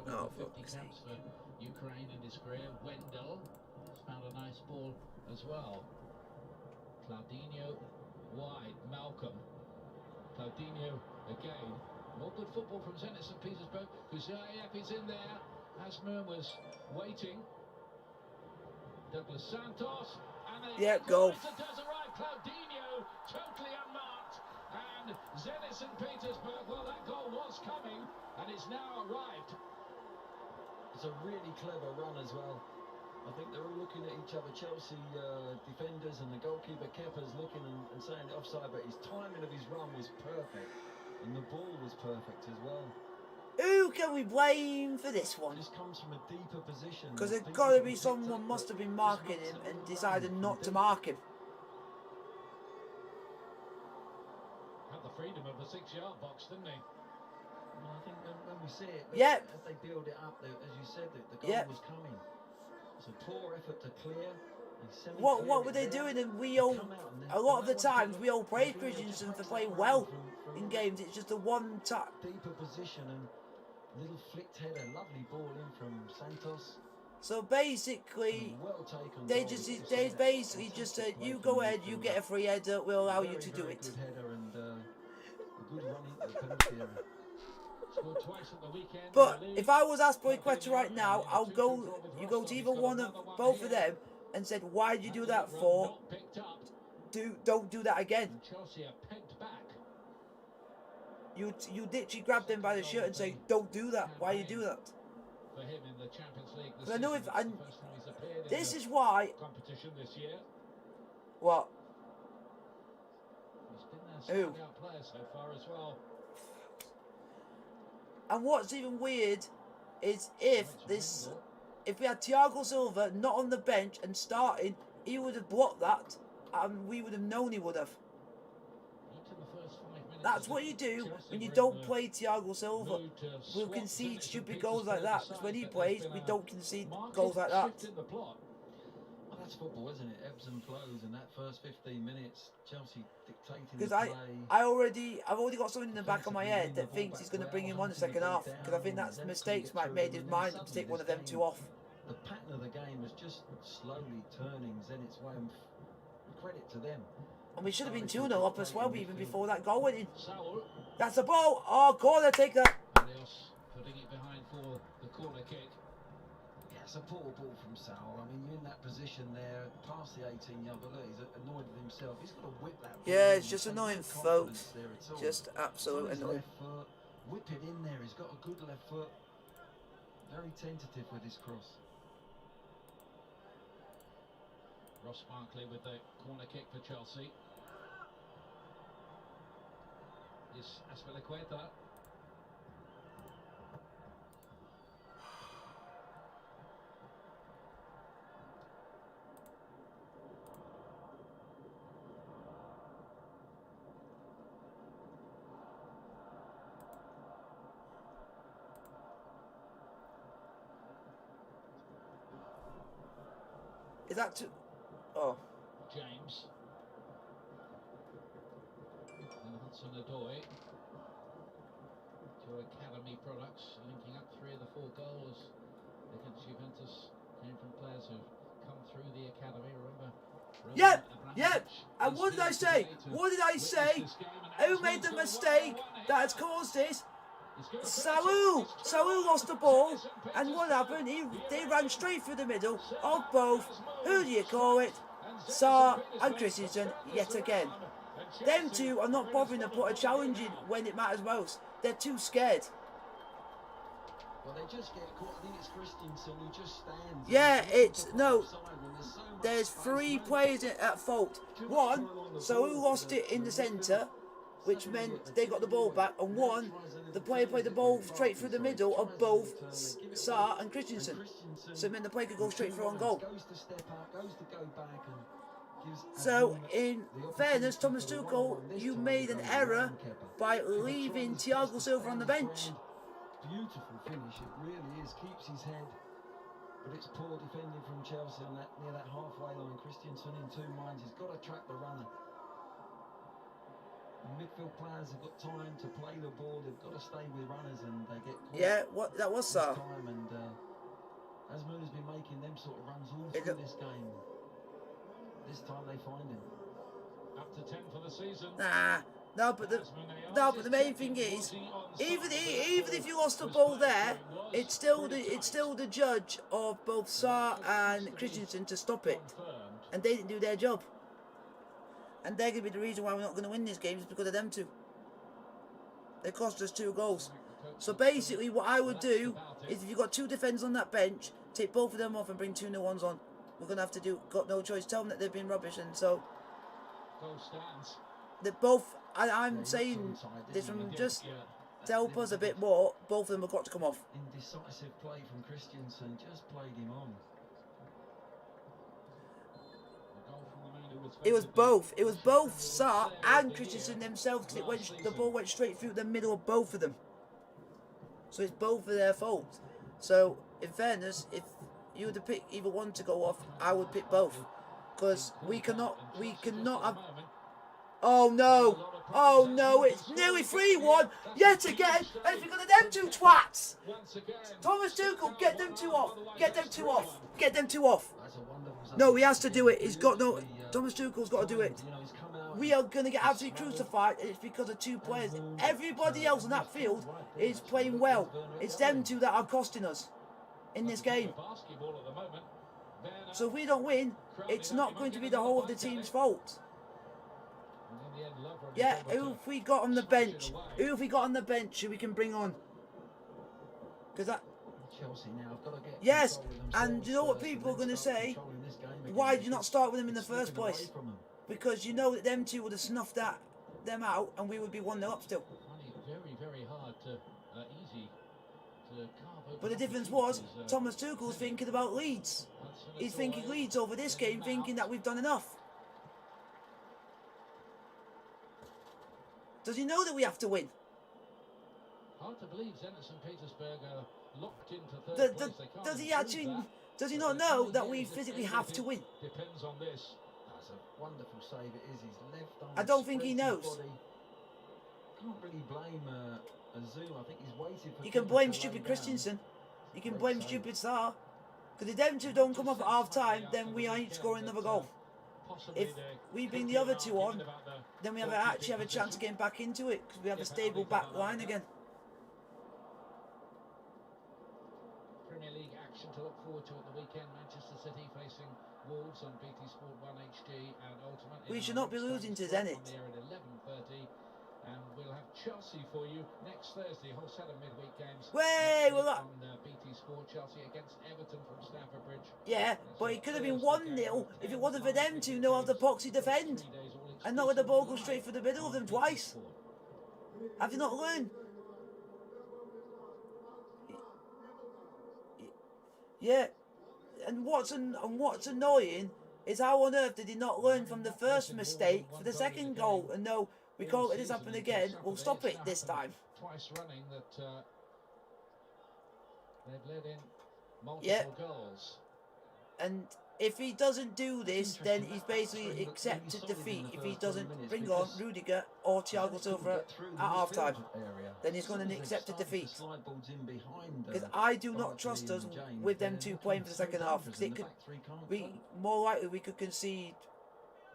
Oh, 50 caps for Ukraine in his career. Wendell has found a nice ball as well. Claudinho wide. Malcolm. Claudinho again. More good football from Zenit St. Petersburg. Kuzayev is in there. Asmer was waiting. Douglas Santos. And goal. does arrive. Claudinho totally unmarked. And Zenit St. Petersburg, well, that goal was coming, and it's now arrived. It's a really clever run as well. I think they're all looking at each other. Chelsea defenders and the goalkeeper Kepa's looking and saying offside, but his timing of his run was perfect, and the ball was perfect as well. Who can we blame for this one? Just comes from a deeper position. Because there's got to be someone must have been marking him and decided not to mark him. Had the freedom of the 6-yard box, didn't he? Well, I think when we see it, as they build it up, as you said, the goal was coming. It's a poor effort to clear. What were they doing? And we all, a lot of the times, we all praise Christensen for playing well in games. It's just the one time. Deeper position and little flicked header, lovely ball in from Santos. So basically, they basically just said, "You go ahead, you get a free header. We'll allow you to do it." Good header and a good run into the penalty area. Scored twice at the weekend. But if I was Azpilicueta right now, you go to either one of both of them and said, "Why did you do that for? Don't do that again." Chelsea are pegged back. You literally grab them by the shirt and say, "Don't do that. Why do you do that?" For him in the Champions League, Because I know if this is why. Competition this year. What? He's been their standout player so far as well. And what's even weird is if we had Thiago Silva not on the bench and starting, he would have blocked that, and we would have known he would have. That's what you do when you don't play Thiago Silva. We'll concede stupid goals like that, because when he plays, we don't concede goals like that. Well, that's football, isn't it? Ebbs and flows, and that first 15 minutes, Chelsea dictating the play. Because I've already got something in the back of my head that thinks he's going to bring him on the second half, because I think that's mistakes might made his mind to take one of them two off. The pattern of the game was just slowly turning Zenit's way, and credit to them. And we should have been 2-0 up as well, even before that goal went in. That's a ball. Oh, corner, take that. Barrios putting it behind for the corner kick. Yeah, it's a poor ball from Sal. I mean, you're in that position there, past the 18-yard, but look, he's annoyed with himself. He's got to whip that ball. Yeah, it's just annoying, folks. Just absolutely annoying. Whip it in there. He's got a good left foot. Very tentative with his cross. Ross Barkley with the corner kick for Chelsea. Is Azpilicueta. Is that too... Oh. James. And Hudson-Odoi. To academy products, linking up 3 of the 4 goals against Juventus came from players who've come through the academy. Remember? Yep. And what did I say? What did I say? Who made the mistake that has caused this? Saul lost the ball, and what happened? They ran straight through the middle of both, who do you call it, Saar and Christensen yet again. Them two are not bothering to put a challenge in when it matters most. They're too scared. Well, they just get caught. I think it's Christensen who just stands. Yeah, it's no. There's 3 players at fault. One, Saul lost it in the centre, which meant they got the ball back, and one, the player played the ball straight through the middle of both Saar and Christensen. So it meant the player could go straight through on goal. So, in fairness, Thomas Tuchel, you made an error by leaving Thiago Silva on the bench. Beautiful finish, it really is. Keeps his head, but it's poor defending from Chelsea on that near that halfway line. Christensen in 2 minds. He's got to track the runner. The midfield players have got time to play the ball. They've got to stay with runners, and they get caught. Yeah, what that was, Saar. And Asmun has been making them sort of runs all through this game. This time they find him. Up to 10 for the season. No, but the main thing is, even if you lost the ball there, it's still the judge of both Saar and Christensen to stop it, and they didn't do their job. And they're going to be the reason why we're not going to win this game, is because of them two. They cost us 2 goals. So basically, what I would do is, if you've got 2 defenders on that bench, take both of them off and bring 2 new ones on. We're going to have to do. Got no choice. Tell them that they've been rubbish, and so they both. I'm saying this from just to help us a bit more. Both of them have got to come off. Indecisive play from Christensen, just played him on. It was both. It was both Saar and Christensen themselves, because the ball went straight through the middle of both of them. So it's both of their fault. So in fairness, if you were to pick either one to go off, I would pick both, because we cannot have. Oh no, it's nearly 3-1 yet again, and it's because of them 2 twats. Thomas Tuchel, get them 2 off. Get them 2 off. Get them 2 off. No, he has to do it. He's got no. Thomas Tuchel's got to do it. We are going to get absolutely crucified, and it's because of 2 players. Everybody else on that field is playing well. It's them 2 that are costing us in this game. So if we don't win, it's not going to be the whole of the team's fault. Yeah, who have we got on the bench? Who have we got on the bench who we can bring on? Because that. Chelsea now have got to get. Yes, and you know what people are going to say? Why did you not start with them in the first place? Because you know that them 2 would have snuffed them out, and we would be 1-0 up still. Very hard to easy to carve. But the difference was, Thomas Tuchel's thinking about Leeds. He's thinking Leeds over this game, thinking that we've done enough. Does he know that we have to win? Hard to believe Zenit St. Petersburg are locked into 3rd place. Does he not know that we physically have to win? Depends on this. That's a wonderful save. It is. His left arm. I don't think he knows. Can't really blame Azul. I think he's waiting for. You can blame stupid Christensen. You can blame stupid Saar. Because if them 2 don't come off at half time, then we ain't scoring another goal. If we bring the other 2 on, then we actually have a chance of getting back into it, because we have a stable back line again. Premier League action to look forward to at the weekend. Manchester City facing Wolves on BT Sport 1 HD and Ultimate. We should not be losing to Zenit. At 11:30, and we'll have Chelsea for you next Thursday. A whole set of midweek games. On BT Sport, Chelsea against Everton from Stamford Bridge. Yeah, but it could have been 1-0 if it wasn't for them 2 know how to boxy defend, and not let the ball go straight through the middle of them twice. Have you not learned? Yeah, and what's annoying is how on earth did he not learn from the first mistake for the second goal? And no, we can't let this happen again. We'll stop it this time. Twice running that they've led in multiple goals. And if he doesn't do this, then he's basically accepted defeat. If he doesn't bring on Rudiger or Thiago Silva at half time, then he's going to accept a defeat. Because I do not trust us with them 2 playing for the second half, because it could be more likely we could concede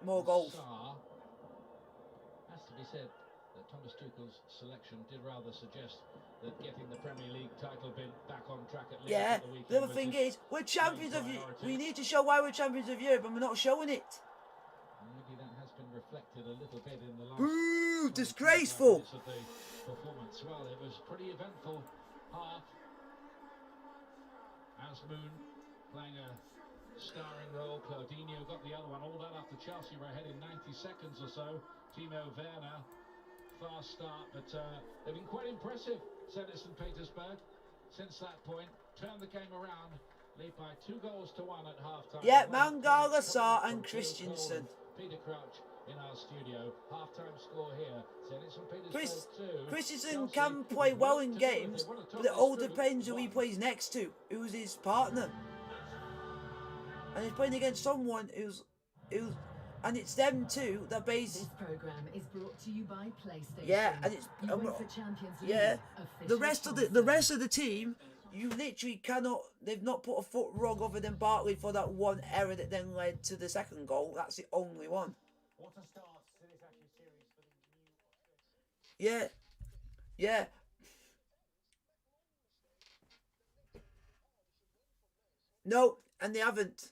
more goals. Has to be said that Thomas Tuchel's selection did rather suggest that getting the Premier League title bid back on track at Leeds at the weekend. The other thing is, we're champions of Europe. We need to show why we're champions of Europe, and we're not showing it. Maybe that has been reflected a little bit in the last. Boo! Disgraceful. Of the performance. Well, it was pretty eventful half. Asmoon playing a starring role. Claudinho got the other one. All that after Chelsea were ahead in 90 seconds or so. Timo Werner, fast start, but they've been quite impressive, Zenit St. Petersburg, since that point. Turned the game around, lead by 2-1 at half-time. Yeah, Mangala, Sarr and Christensen. Peter Crouch in our studio. Half-time score here. Zenit St. Petersburg 2. Christensen can play well in games, but it all depends who he plays next to, who's his partner. And he's playing against someone who's and it's them two that This program is brought to you by PlayStation. Yeah, and it's UEFA Champions League. yeah. The rest of the team, you literally cannot. They've not put a foot wrong other than Bartley for that one error that then led to the second goal. That's the only one. What a start to this actual series for the new. Yeah. No, and they haven't.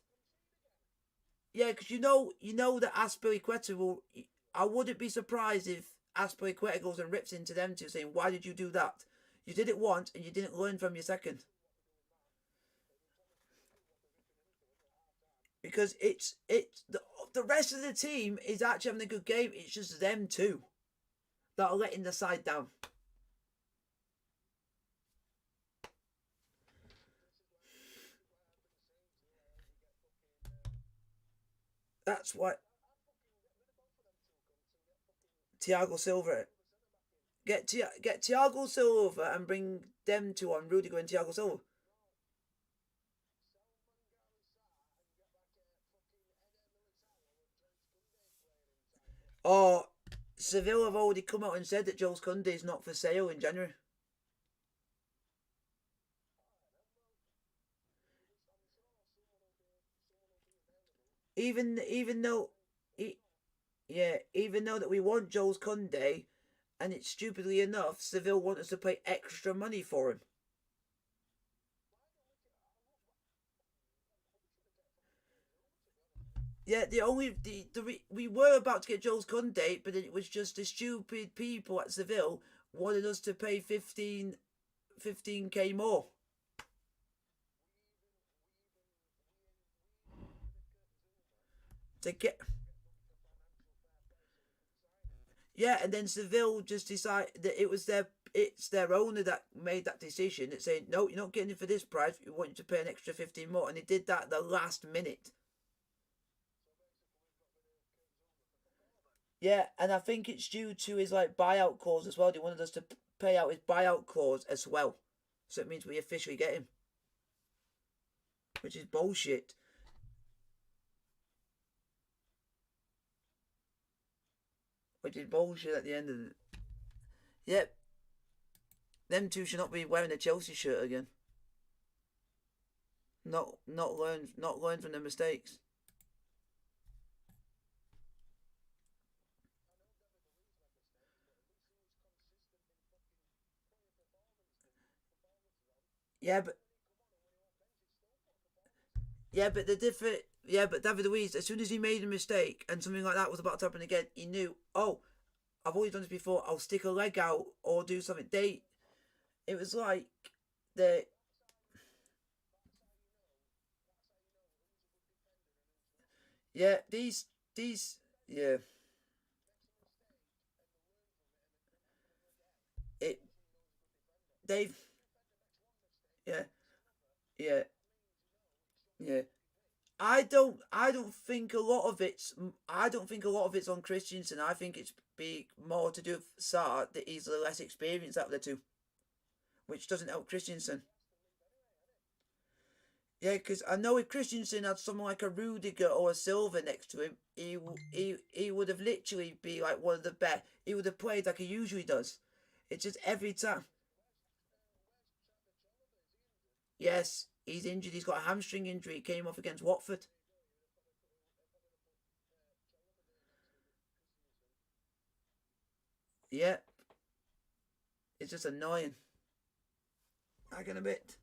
Yeah, because you know that Aspilicueta will. I wouldn't be surprised if Aspilicueta goes and rips into them two, saying, "Why did you do that? You did it once, and you didn't learn from your second." Because it's the rest of the team is actually having a good game. It's just them two that are letting the side down. That's what Thiago Silva. Get Thiago Silva and bring them two on, Rudiger and Thiago Silva. Oh, Seville have already come out and said that Jules Koundé is not for sale in January. Even though that we want Jules Koundé, and it's stupidly enough, Seville want us to pay extra money for him. Yeah, we were about to get Jules Koundé, but it was just the stupid people at Seville wanted us to pay 15k more. To get. Yeah, and then Seville just decided that it's their owner that made that decision, that saying, no, you're not getting it for this price, we want you to pay an extra 15 more, and they did that at the last minute. Yeah, and I think it's due to his buyout clause as well. They wanted us to pay out his buyout clause as well, so it means we officially get him, which is bullshit. Which is bullshit at the end of it. Yep. Them two should not be wearing a Chelsea shirt again. Not learn from their mistakes. But David Luiz, as soon as he made a mistake and something like that was about to happen again, he knew, oh, I've always done this before, I'll stick a leg out or do something. It was like the. Yeah, these, yeah. Yeah. I don't think a lot of it's on Christensen. I think it's more to do with Sarr, that he's the less experienced out of the two, which doesn't help Christensen. Yeah, because I know if Christensen had someone like a Rudiger or a Silva next to him, he would have literally be like one of the best. He would have played like he usually does. It's just every time. Yes, he's injured. He's got a hamstring injury. He came off against Watford. Yep. It's just annoying. Lagging a bit.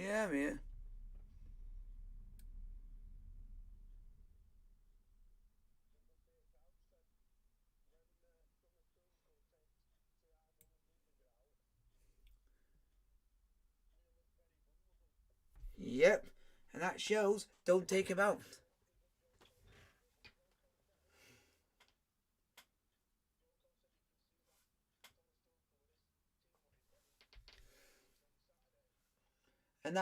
Yeah, I'm here. Yep, and that shows don't take him out. And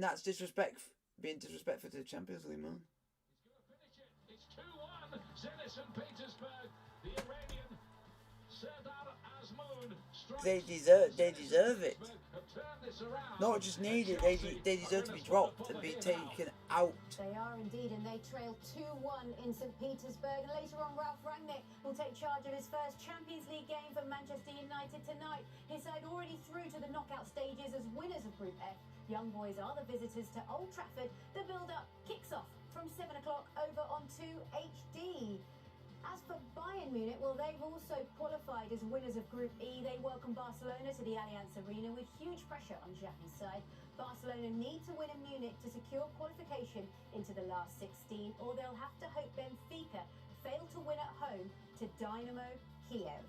that's disrespect, being disrespectful to the Champions League, man. It's 2-1. Zenit St. Petersburg. The Iranian Serdar Azmoun strikes. They deserve it. Not just needed, they deserve to be dropped and be taken out. They are indeed, and they trail 2-1 in St. Petersburg. And later on, Ralf Rangnick will take charge of his first Champions League game for Manchester United tonight. His side already through to the knockout stages as winners of Group F. Young Boys are the visitors to Old Trafford. The build-up kicks off from 7 o'clock over on 2HD. As for Bayern Munich, well, they've also qualified as winners of Group E. They welcome Barcelona to the Allianz Arena with huge pressure on Xavi's side. Barcelona need to win in Munich to secure qualification into the last 16, or they'll have to hope Benfica fail to win at home to Dynamo Kiev.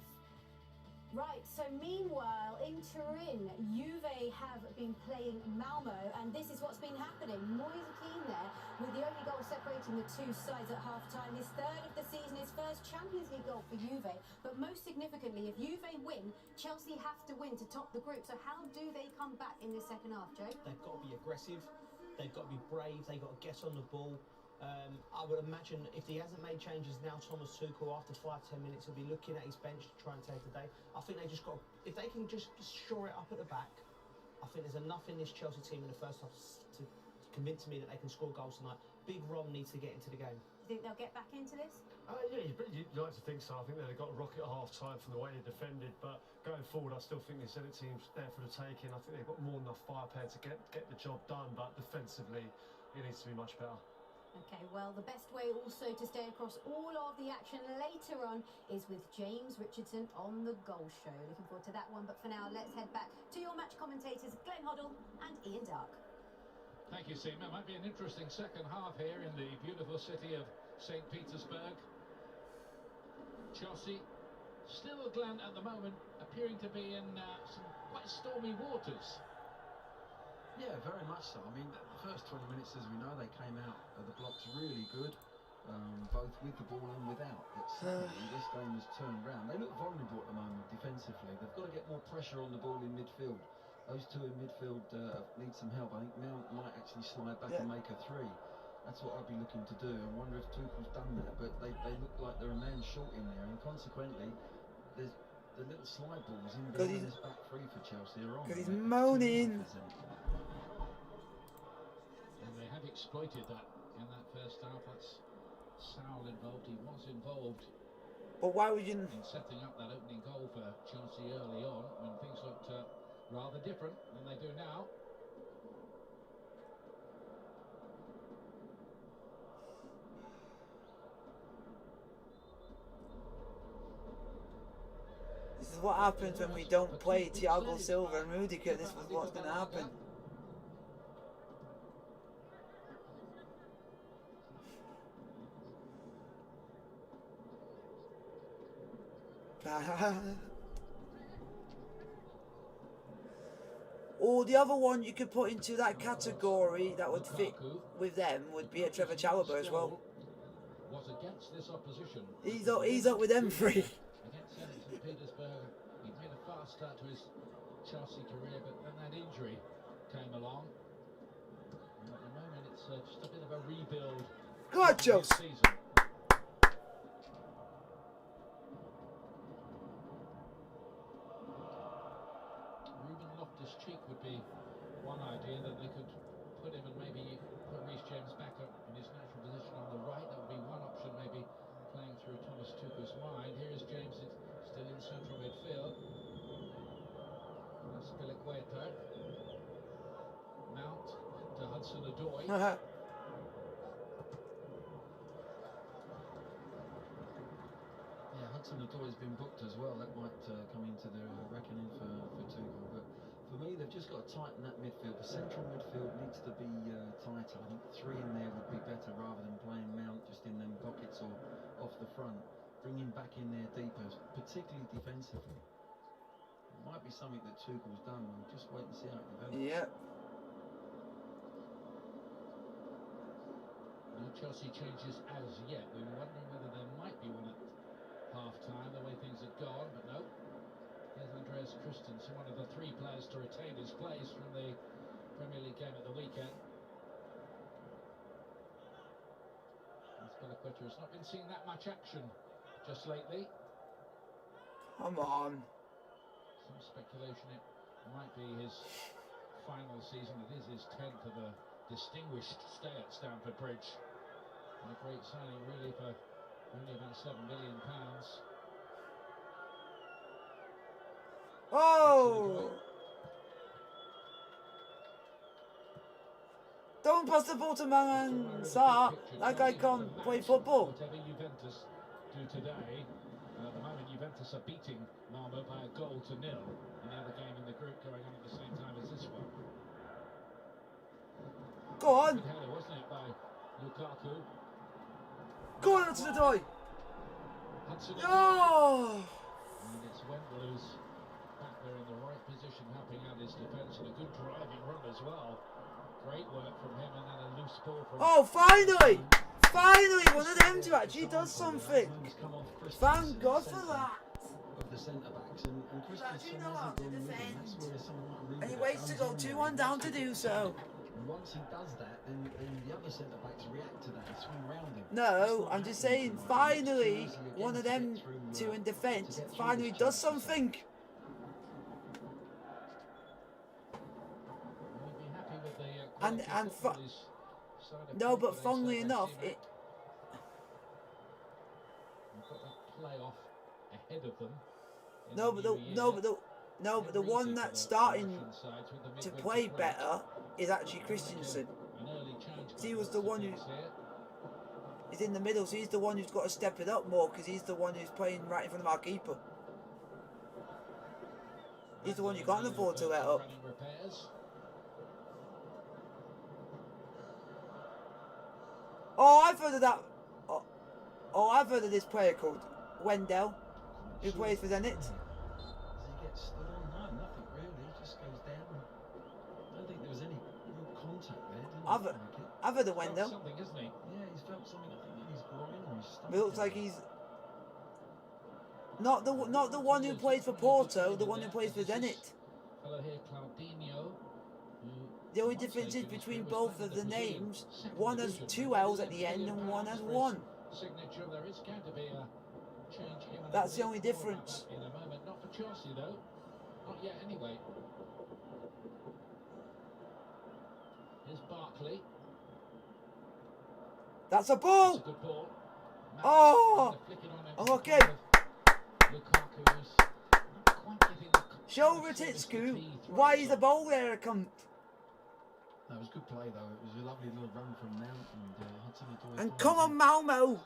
Right, so meanwhile, in Turin, Juve have been playing Malmo, and this is what's been happening. Moise Kean there, with the only goal separating the two sides at half-time. His third of the season, his first Champions League goal for Juve. But most significantly, if Juve win, Chelsea have to win to top the group. So how do they come back in the second half, Joe? They've got to be aggressive. They've got to be brave. They've got to get on the ball. I would imagine if he hasn't made changes now, Thomas Tuchel, after 5-10 minutes, he'll be looking at his bench to try and take the day. I think they just got, if they can just shore it up at the back, I think there's enough in this Chelsea team in the first half to convince me that they can score goals tonight. Big Rom needs to get into the game. Do you think they'll get back into this? Yeah, you'd like to think so. I think they've got a rocket at half-time from the way they defended, but going forward, I still think the Zenit team's there for the taking. I think they've got more than enough firepower to get the job done, but defensively, it needs to be much better. Okay, well, the best way also to stay across all of the action later on is with James Richardson on the Goal Show. Looking forward to that one, but for now, let's head back to your match commentators, Glenn Hoddle and Ian Dark. Thank you, Seema. Might be an interesting second half here in the beautiful city of St. Petersburg. Chelsea, still Glenn at the moment, appearing to be in some quite stormy waters. Yeah, very much so. I mean, the first 20 minutes, as we know, they came out of the blocks really good, both with the ball and without. But suddenly, this game has turned round. They look vulnerable at the moment defensively. They've got to get more pressure on the ball in midfield. Those two in midfield need some help. I think Mount might actually slide back and make a three. That's what I'd be looking to do. I wonder if Tuchel's done that, but they look like they're a man short in there, and consequently, there's the little slide balls in behind this back three for Chelsea are on. Because he's moaning. And they have exploited that in that first half. That's Saul involved. He was involved. But why would you? In setting up that opening goal for Chelsea early on, when things looked rather different than they do now. This is what happens when we don't play Thiago Silva and Rudiger. This was what's going to happen. Or the other one you could put into that category that would fit with them would be a Trevor Chalobah as well. Was against this opposition. He's up with them three. Against Zenit St. Petersburg, he made a fast start to his Chelsea career, but then that injury came along. And at the moment, it's just a bit of a rebuild. Go on, Chelsea. Season. Cheek would be one idea, that they could put him and maybe put Reece James back up in his natural position on the right. That would be one option, maybe playing through Thomas Tuchel's mind. Here is James still in central midfield. That's Piliqueta. Mount to Hudson-Odoi. Yeah, Hudson-Odoi's been booked as well. That might come into the reckoning for Tuchel. But for me, they've just got to tighten that midfield. The central midfield needs to be tighter. I think 3 in there would be better rather than playing Mount just in them pockets or off the front. Bring him back in there deeper, particularly defensively. It might be something that Tuchel's done. We'll just wait and see how it develops. Yep. No Chelsea changes as yet. We were wondering whether there might be one at half-time, the way things had gone, but no. There's Andreas Christensen, one of the 3 players to retain his place from the Premier League game at the weekend. Azpilicueta has not been seeing that much action just lately. Come on. Some speculation it might be his final season. It is his 10th of a distinguished stay at Stamford Bridge. And a great signing really for only about £7 million. Oh! Don't pass the ball to Maran Sarr. That guy can't play football. Whatever Juventus do today, at the moment Juventus are beating Malmo by a goal to 0 in the other game in the group going on at the same time as this one. Go on. Good header, wasn't it, by Lukaku? Go on to the door. Hudson Oh! and it's Wendell who's back there in the right position, helping out his defence, and a good driving run as well. Great work from him, and then a loose ball from... Oh, finally! Finally, one of them two actually does something. Thank God for that. Of the centre-backs, and Christensen hasn't gone with him. That's where someone like Ruben And he waits to go 2-1 down to do so. And once he does that, then the other centre-backs react to that and swing round him. No, I'm just saying, finally, one of them two in defence finally does something. And no, but funnily enough, it. No, but the one that's starting to play better is actually Christensen. He was the one who is in the middle, so he's the one who's got to step it up more because he's the one who's playing right in front of our keeper. He's the one you can't afford to let up. Oh, I've heard of that. Oh, I've heard of this player called Wendell, who plays for Zenit. Does he get stood on? No, nothing really. He just goes down. I don't think there was any real contact there. I've heard of Wendell. Something, isn't he? Yeah, he's felt something. I think in his groin or his stomach. It looks like he's not the one who plays for Porto, the one who plays for Zenit. Fellow here, Claudinho. The only difference is between both of the names, one has 2 L's at the end and one has 1. Signature, there is going to be a change here. That's the only difference. In a moment, not for Chelsea though. Not yet anyway. Here's Barkley. That's a ball! That's a good ball. Oh! Okay. Show Ratitsku why he's a ball there, cunt. That was good play though. It was a lovely little run from Mount and Hudson-Odoi. And come on, Malmo! Like,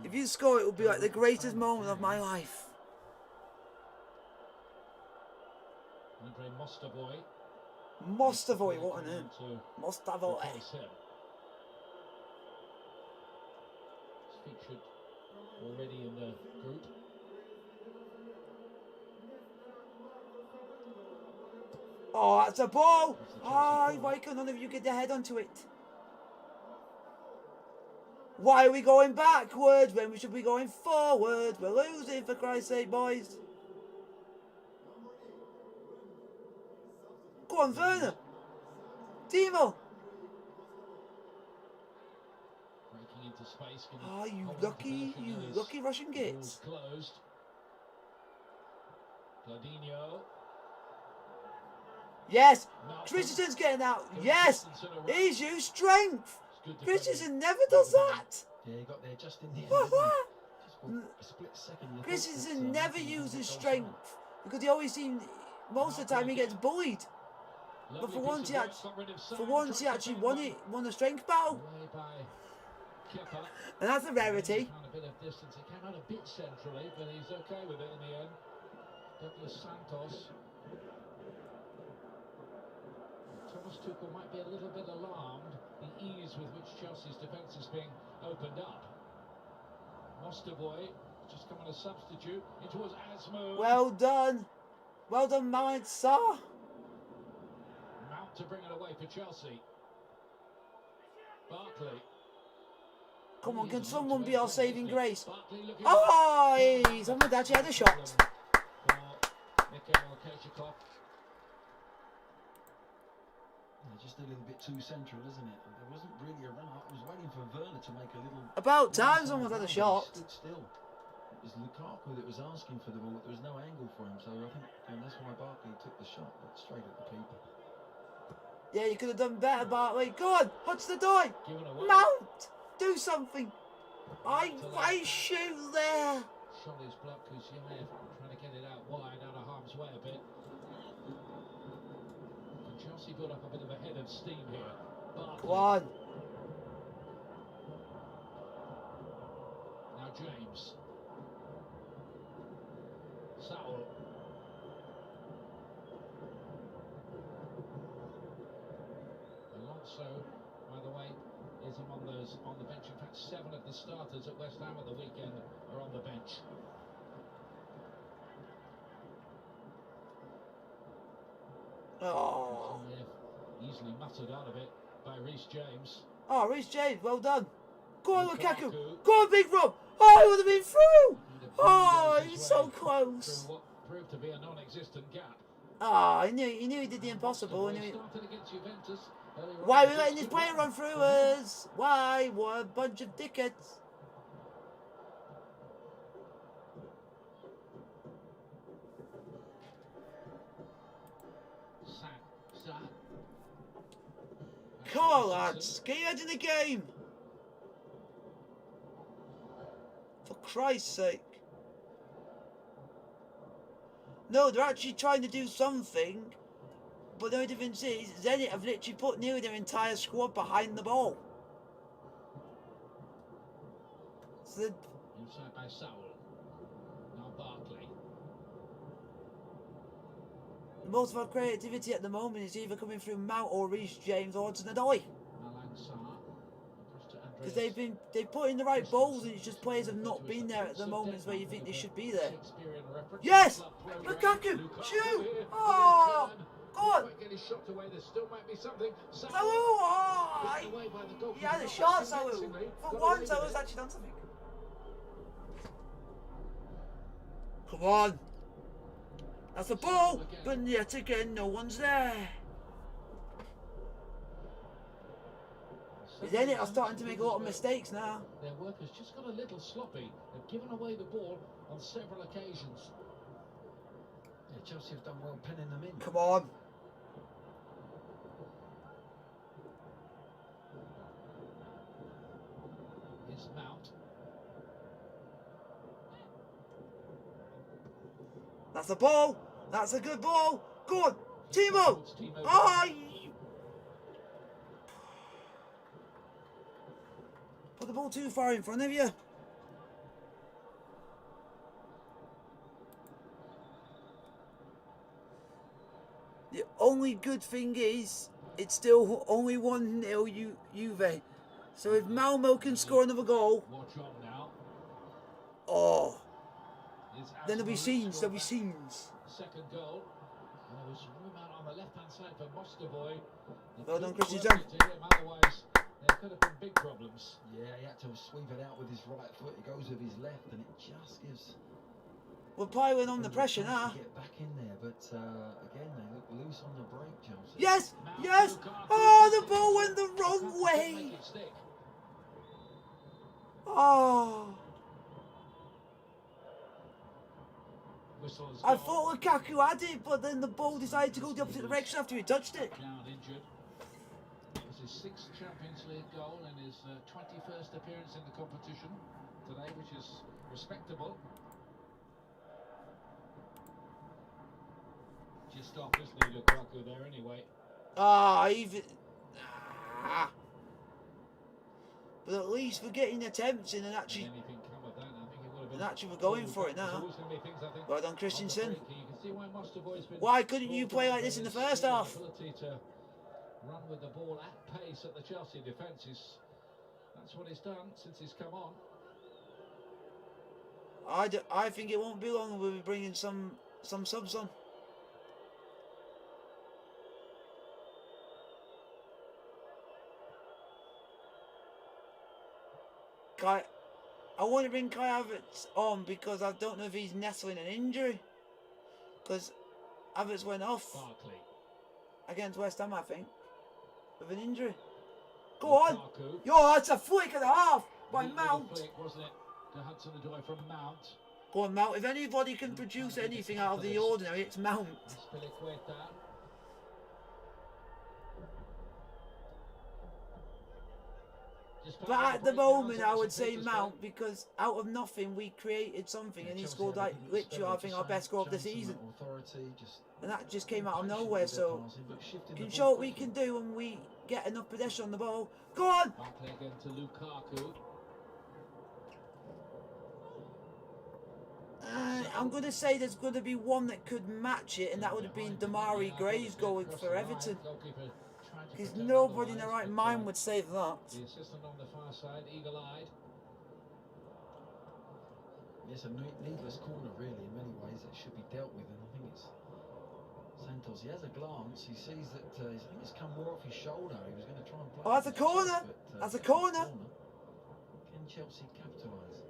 If you score, it will be like the greatest moment of my life. Andre Mostovoy. Mostovoy, what an name. Mostovoy. He's featured already in the group. Oh, that's a ball! Ah, why can none of you get their head onto it? Why are we going backwards when we should be going forward? We're losing, for Christ's sake, boys. Go on, Werner. Timo. Breaking into space. Ah, you lucky Russian gits. Closed. Claudinho. Yes, Christensen's getting out. Yes, he's used strength. Christensen never does that. Yeah, he got there just in the end. Just a split second. Christensen never uses strength because he always seems, most of the time he gets bullied. But for once he actually won a strength battle. And that's a rarity. A bit of distance. It came out a bit centrally, but he's okay with it in the end. Douglas Santos. Thomas Tuchel might be a little bit alarmed, the ease with which Chelsea's defence is being opened up. Mostovoy just come on a substitute. It was Asmo. Well done. Well done, Mohamed Salah. Mount to bring it away for Chelsea. Barkley. Come on, can someone be our saving grace? Oh, someone actually had a shot. Just a little bit too central, isn't it? There wasn't really a run. I was waiting for Werner to make a little... About time someone had a shot. Stood still. It was Lukaku that was asking for the ball, but there was no angle for him. So I think that's why Barkley took the shot, but straight at the keeper. Yeah, you could have done better, Barkley. Go on, what's the door? Mount! Do something. I shoot there. Solly's block, Kusiayev trying to get it out wide, out of harm's way a bit. And Chelsea built up a bit of a head of steam here. Barkley. Go on. Now James. Saul. Alonso, by the way, is among those on the bench. In fact, 7 of the starters at West Ham at the weekend are on the bench. Oh. Easily muttered out of it by Reece James. Oh, Reece James, well done. Go on, Lukaku. Go on, Big Rob. Oh, he would have been through. Oh, he was so close. Through what proved to be a non-existent gap. Ah, he knew he did the impossible. Started against Juventus. Why are we letting this player run through us? Why? What a bunch of dickheads. Come on, lads. Get your head in the game. For Christ's sake. No, they're actually trying to do something. But the only difference is, Zenit have literally put nearly their entire squad behind the ball. So inside by Saul. Now Barkley. Most of our creativity at the moment is either coming through Mount or Reece James or Hudson-Odoi. Because they've put in the right balls, and it's just players have not been there at the moments where you think they should be there. Yes! Lukaku! Shoot! Oh! Go on! Saul! Oh! He had a shot, Saul. For once, I was actually done something. Come on! That's the ball! But yet again, no one's there. Zenit are starting to make a lot of mistakes now. Their work has just got a little sloppy. They've given away the ball on several occasions. Yeah, Chelsea have done well pinning them in. Come on. It's Mount. That's the ball. That's a good ball. Go on. Timo. Oh, put the ball too far in front of you. The only good thing is, it's still only 1-0 Juve. So if Malmo can score another goal, oh, then there'll be scenes. There'll be scenes. Second goal. There was room out on the left-hand side for Mostovoy. Well done, Christensen. Otherwise, there could have been big problems. Yeah, he had to sweep it out with his right foot. He goes with his left, and it just gives. We're piling on the pressure now. Get back in there, but again, they look loose on the break, Chelsea. Yes, yes. Oh, the ball went the wrong way. Oh. I thought Lukaku had it, but then the ball decided to go the opposite direction after he touched it. Injured. It's his 6th Champions League goal and his 21st appearance in the competition today, which is respectable. Just off, isn't he, Lukaku there anyway? But at least we're getting attempts in and actually. And actually, we're going for it now. Well done, Christensen. Why couldn't you play like this in the first half? run with the ball at pace at the Chelsea defence. That's what he's done since he's come on. I think it won't be long. We'll be bringing some subs on. I want to bring Kai Havertz on because I don't know if he's nestling an injury. Because Havertz went off against West Ham, I think, with an injury. Go on! Yo, that's a flick and a half by Mount. Flick, wasn't it? To Hudson-Odoi from Mount. Go on, Mount. If anybody can produce anything out of the ordinary, it's Mount. But at the moment, I would say Mount, because out of nothing, we created something, and he scored, like, literally, I think, our best score of the season. And that just came out of nowhere, so can show what we can do when we get enough possession on the ball. Go on! Again to Lukaku. I'm going to say there's going to be one that could match it, and that would have been Damari Gray's going for Everton. Because nobody in their right mind would say that. The assistant on the far side, eagle-eyed. It's a needless corner, really, in many ways. It should be dealt with, and I think it's Santos. He has a glance. He sees that I think it's come more off his shoulder. He was going to try and play. Oh, that's a corner. That's a corner. Can Chelsea capitalise?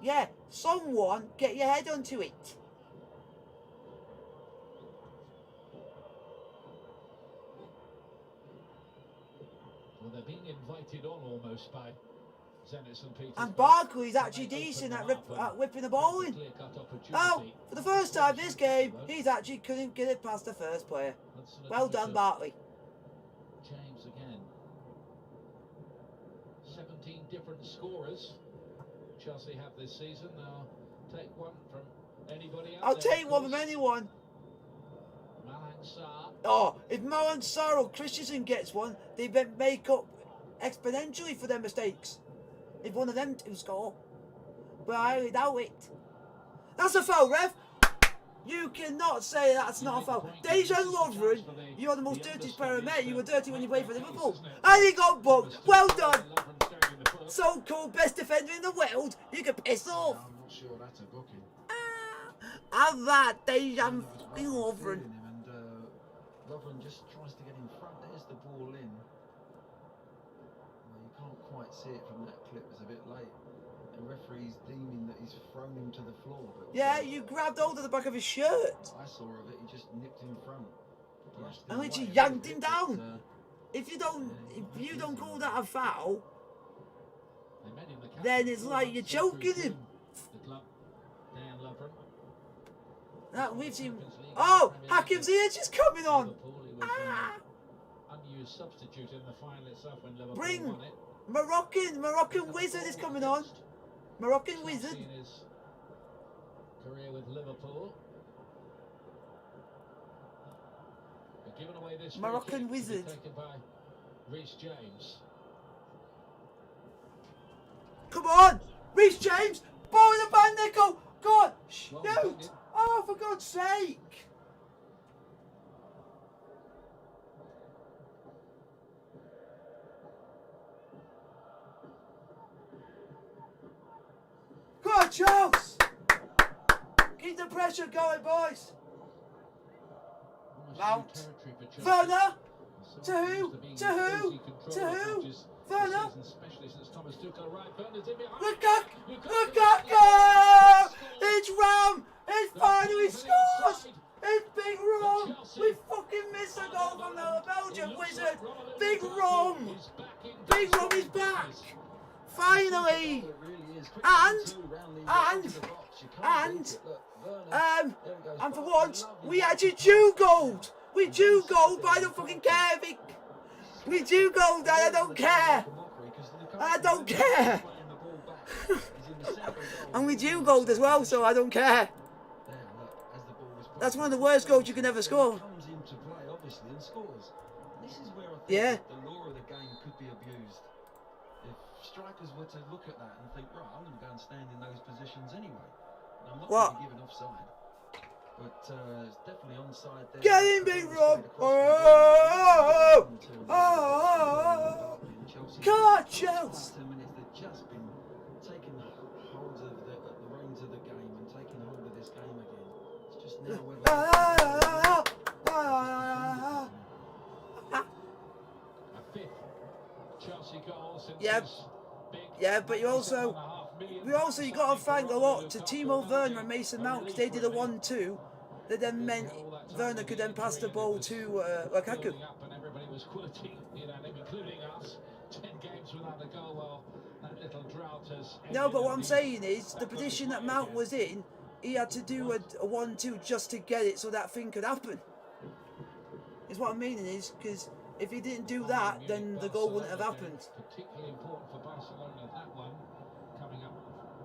Yeah, someone get your head onto it. Well, they're being invited on almost by Zenit St.Petersburg. And Barkley's actually decent at whipping the ball in. Oh, for the first time this game, he's actually couldn't get it past the first player. Well done, Barkley. James again. 17 different scorers Chelsea have this season. Now take one from anybody else. I'll take one from anyone. Oh, if Malang Sarr or Christensen gets one, they make up exponentially for their mistakes. If one of them two score. But I doubt it. That's a foul, ref! You cannot say that's not a foul. Dejan Lovren, you're the most dirtiest player I met. You were dirty when you played for Liverpool. And he got booked. Well done! So called best defender in the world. You can piss off. I'm not sure that's a booking. Have that, Dejan Lovren. Lovren just tries to get in front. There's the ball in. Well, you can't quite see it from that clip. It's a bit late. The referee's deeming that he's thrown him to the floor. But yeah, you grabbed hold of the back of his shirt. I saw of it. He just nipped in front. And then you yanked him down. If you don't call that a foul, then it's like you're choking him. That we've seen. Oh, Hakim's here, just coming on. Unused substitute in the final itself when Liverpool Bring won it. Moroccan Wizard is coming on. Moroccan Wizard. In his career with Liverpool. But given away this Moroccan Wizard. Taken by Reece James. Come on, Reece James. Ball in the Van Nickel. Go on, shoot. Oh, for God's sake. Go on, Charles. Keep the pressure going, boys. Mount. Werner. To who? To who? To who? Werner. Lukaku! It's Ram! It's finally scores! It's Big Rom! We fucking missed a goal from the Belgian Wizard! Big Rom! Big Rom is back! Finally! And for once, we actually do gold! We do gold, but I don't fucking care, Vic! We do gold and I don't care! I don't care! And we do gold as well, so I don't care. That's one of the worst goals you can ever score. Yeah. The law of the game could be abused. If strikers were to look at that and think, right, I'm going to go and stand in those positions anyway. And I'm not going to be given offside. But it's definitely onside there. Get in, Big Rob! Oh! Chelsea. Last 10 minutes, they've just been taking hold of the reins of the game and taking hold of this game again. It's just now whether A fifth Chelsea goal since Yeah. this big Yeah, but you also 7.5 million you got to thank a lot to Timo Werner and Mason Mount because they did a 1-2 that then meant Werner could then pass the ball to Lukaku. building up and everybody was quoting, including us. 10 games without a goal. Well, that little drought has. No, but what I'm saying is the position that Mount was in, he had to do a 1-2 just to get it so that thing could happen. Is what I'm meaning is because if he didn't do that, then the goal wouldn't have happened. Particularly important for Barcelona, that one coming up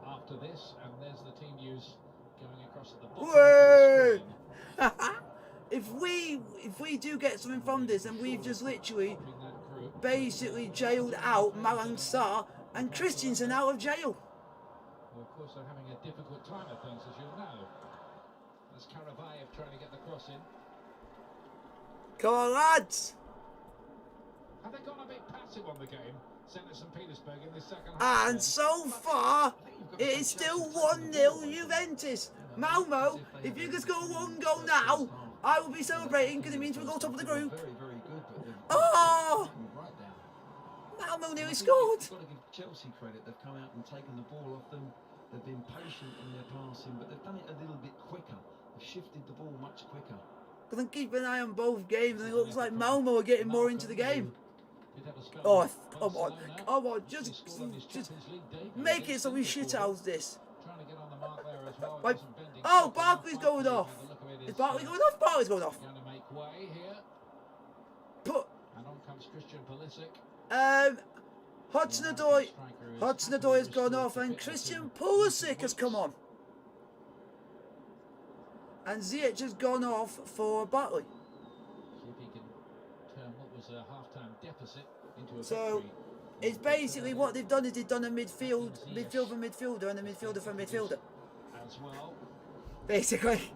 after this, and there's the team news going across the bottom of the screen. If we do get something from this, and we've just literally basically jailed out Malang Sarr and Christensen out of jail. Well, of course, they're having a difficult time of things, as you'll know. That's Karavayev trying to get the cross in. Come on, lads! Have they gone a bit passive on the game, Zenit St. Petersburg, in this second half? And so far, it is still 1-0 Juventus. Malmo, if you can score one goal now, I will be celebrating because it means we'll go top of the group. very, very good, but they've Oh! right down. Malmo nearly scored. You've got to give Chelsea credit. They've come out and taken the ball off them. They've been patient in their passing, but they've done it a little bit quicker. They've shifted the ball much quicker. Because I'm keeping an eye on both games, and it looks like Malmo are getting more into the game. Oh, come on, just make it so we shithouse this. Like, oh, Barkley's going off. Is Barkley going off? Barkley's going off. Put. And on comes Christian Pulisic. Hudson-Odoi has gone off, and Christian Pulisic has come on. And Ziyech has gone off for Barkley. See if he can turn what was a half-time deficit into a So victory. it's basically what they've done is they've done a midfielder for midfielder and a midfielder for midfielder. As well. Basically.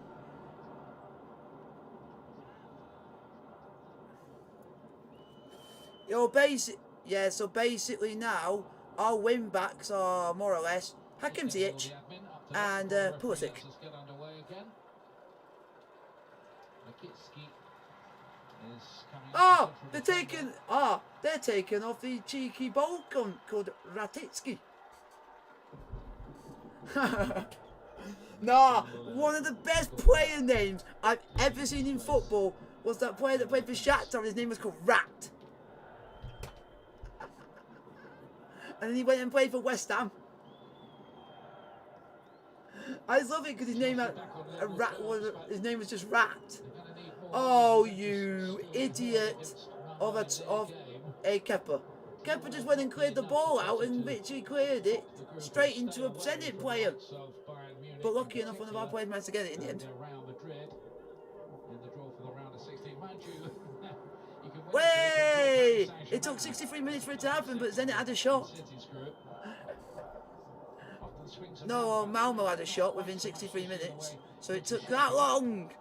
So basically now our wing backs are more or less Hakim Ziyech and Pulisic. Oh, they're taking off the cheeky Balkan called Ratitsky. Nah, one of the best player names I've ever seen in football was that player that played for Shakhtar, and his name was called Rat. And then he went and played for West Ham. I just love it because his name was just Rat. Oh, you idiot of a Kepa. Kepa just went and cleared the ball out and literally cleared it straight into a Zenit player. But lucky enough, one of our players managed to get it in the end. Way! It took 63 minutes for it to happen, but Zenit had a shot. No, Malmo had a shot within 63 minutes. So it took that long.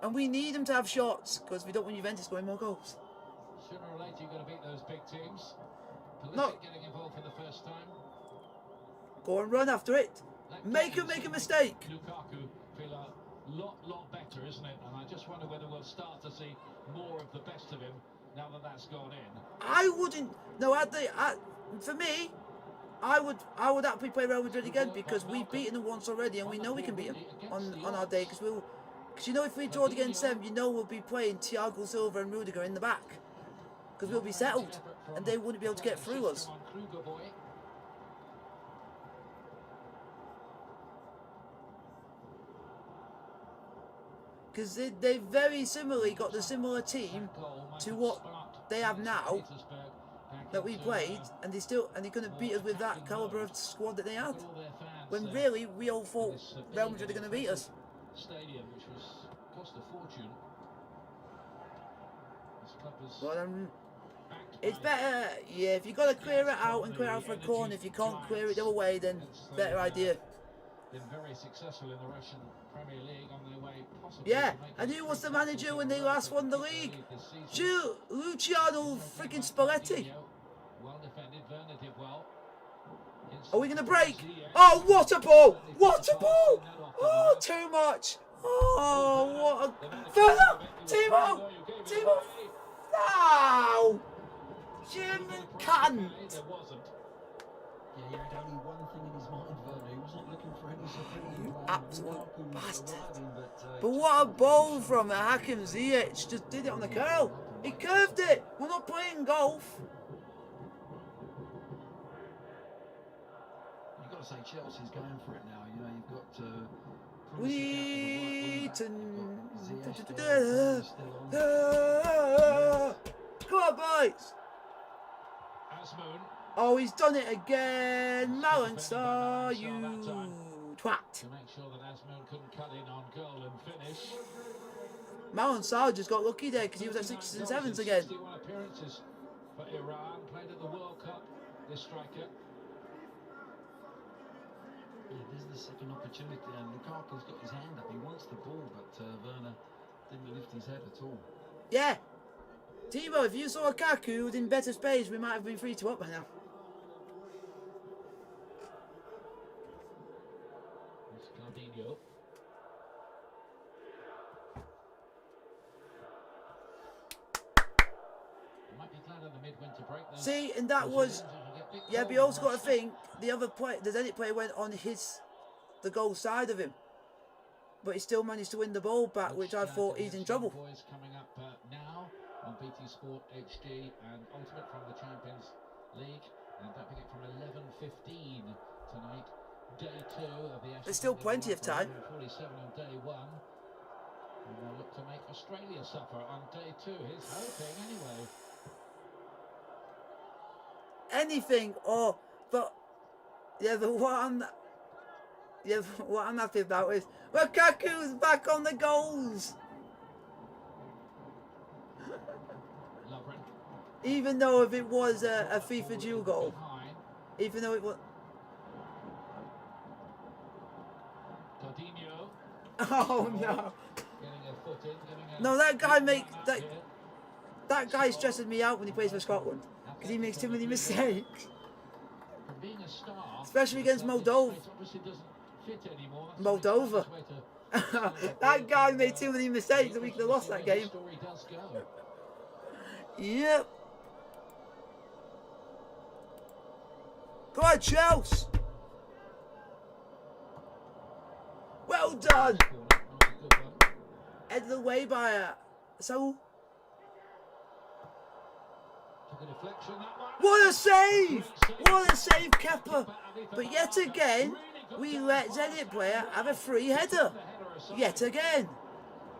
And we need them to have shots because we don't want Juventus scoring more goals. Sooner or later, you're going to beat those big teams. No. Getting involved for the first time. Go and run after it. Make a mistake. Lukaku feel a lot better, isn't it? And I just wonder whether we'll start to see more of the best of him now that that's gone in. I wouldn't. No, for me, I would happily play Real Madrid again because we've beaten them once already, and we know we can beat them on our day because if we draw against them, we'll be playing Thiago Silva and Rudiger in the back because we'll be settled and they wouldn't be able to get through us. Because they very similarly got the similar team to what they have now that we played, and they're going to beat us with that calibre of squad that they had. When really we all thought Real Madrid are going to beat us. Stadium, which was cost a fortune. This club is Well, it's better, if you've got to clear it out and clear out for a corner, if you can't clear it the other way, then better idea. Been very successful in the Russian Premier League on their way possibly. Yeah, and who was the manager when they last won the league? Luciano freaking Spalletti. Well defended. Werner did well. Are we going to break? Oh, what a ball! What a ball! Oh, too much. Oh, what a... Further! Timo! Timo! Ow! Jim can't. Yeah, he had only one thing in his mind, Werner. He wasn't looking for any supporting play. Absolute bastard. But what a ball from Hakim Ziyech. Just did it on the curl. He curved it. We're not playing golf. You've got to say Chelsea's going for it now. You know, you've got We Come on, boys. Asmoon. Oh, he's done it again. Malin saw you twat. To make sure that Asmoon couldn't cut in on goal and finish. Malin Salah just got lucky there because he was at 6s and 7s again. 61 appearances for Iran. Played at the World Cup. This striker. Yeah, there's the second opportunity, and Lukaku's got his hand up. He wants the ball, but Werner didn't lift his head at all. Yeah. Timo, if you saw a Kaku within better space, we might have been 3-2 up by now. It's Gardino. Might be glad of the midwinter break. See, and that was... Yeah, but you also got to think, the other player, the Zenit player went on the goal side of him. But he still managed to win the ball back, which I thought he's in trouble. Boys coming up now on BT Sport HD and Ultimate from the Champions League. And don't forget from 11:15 tonight, day 2 of the... There's still plenty of time. 47 on day 1. And they'll look to make Australia suffer on day 2. He's hoping anyway. Anything, or... But... Yeah, but what I'm happy about is Lukaku's back on the goals. Even though if it was a FIFA dual goal, even though it was. Oh no! No, that guy that guy stresses me out when he plays for Scotland because he makes too many mistakes. Especially against Moldova. That guy made too many mistakes and we could have lost that game. Yep. Come on, Chelsea. Well done. Head of the way by so. What a save! What a save, Kepa! But yet again, we let Zenit player have a free header. Yet again.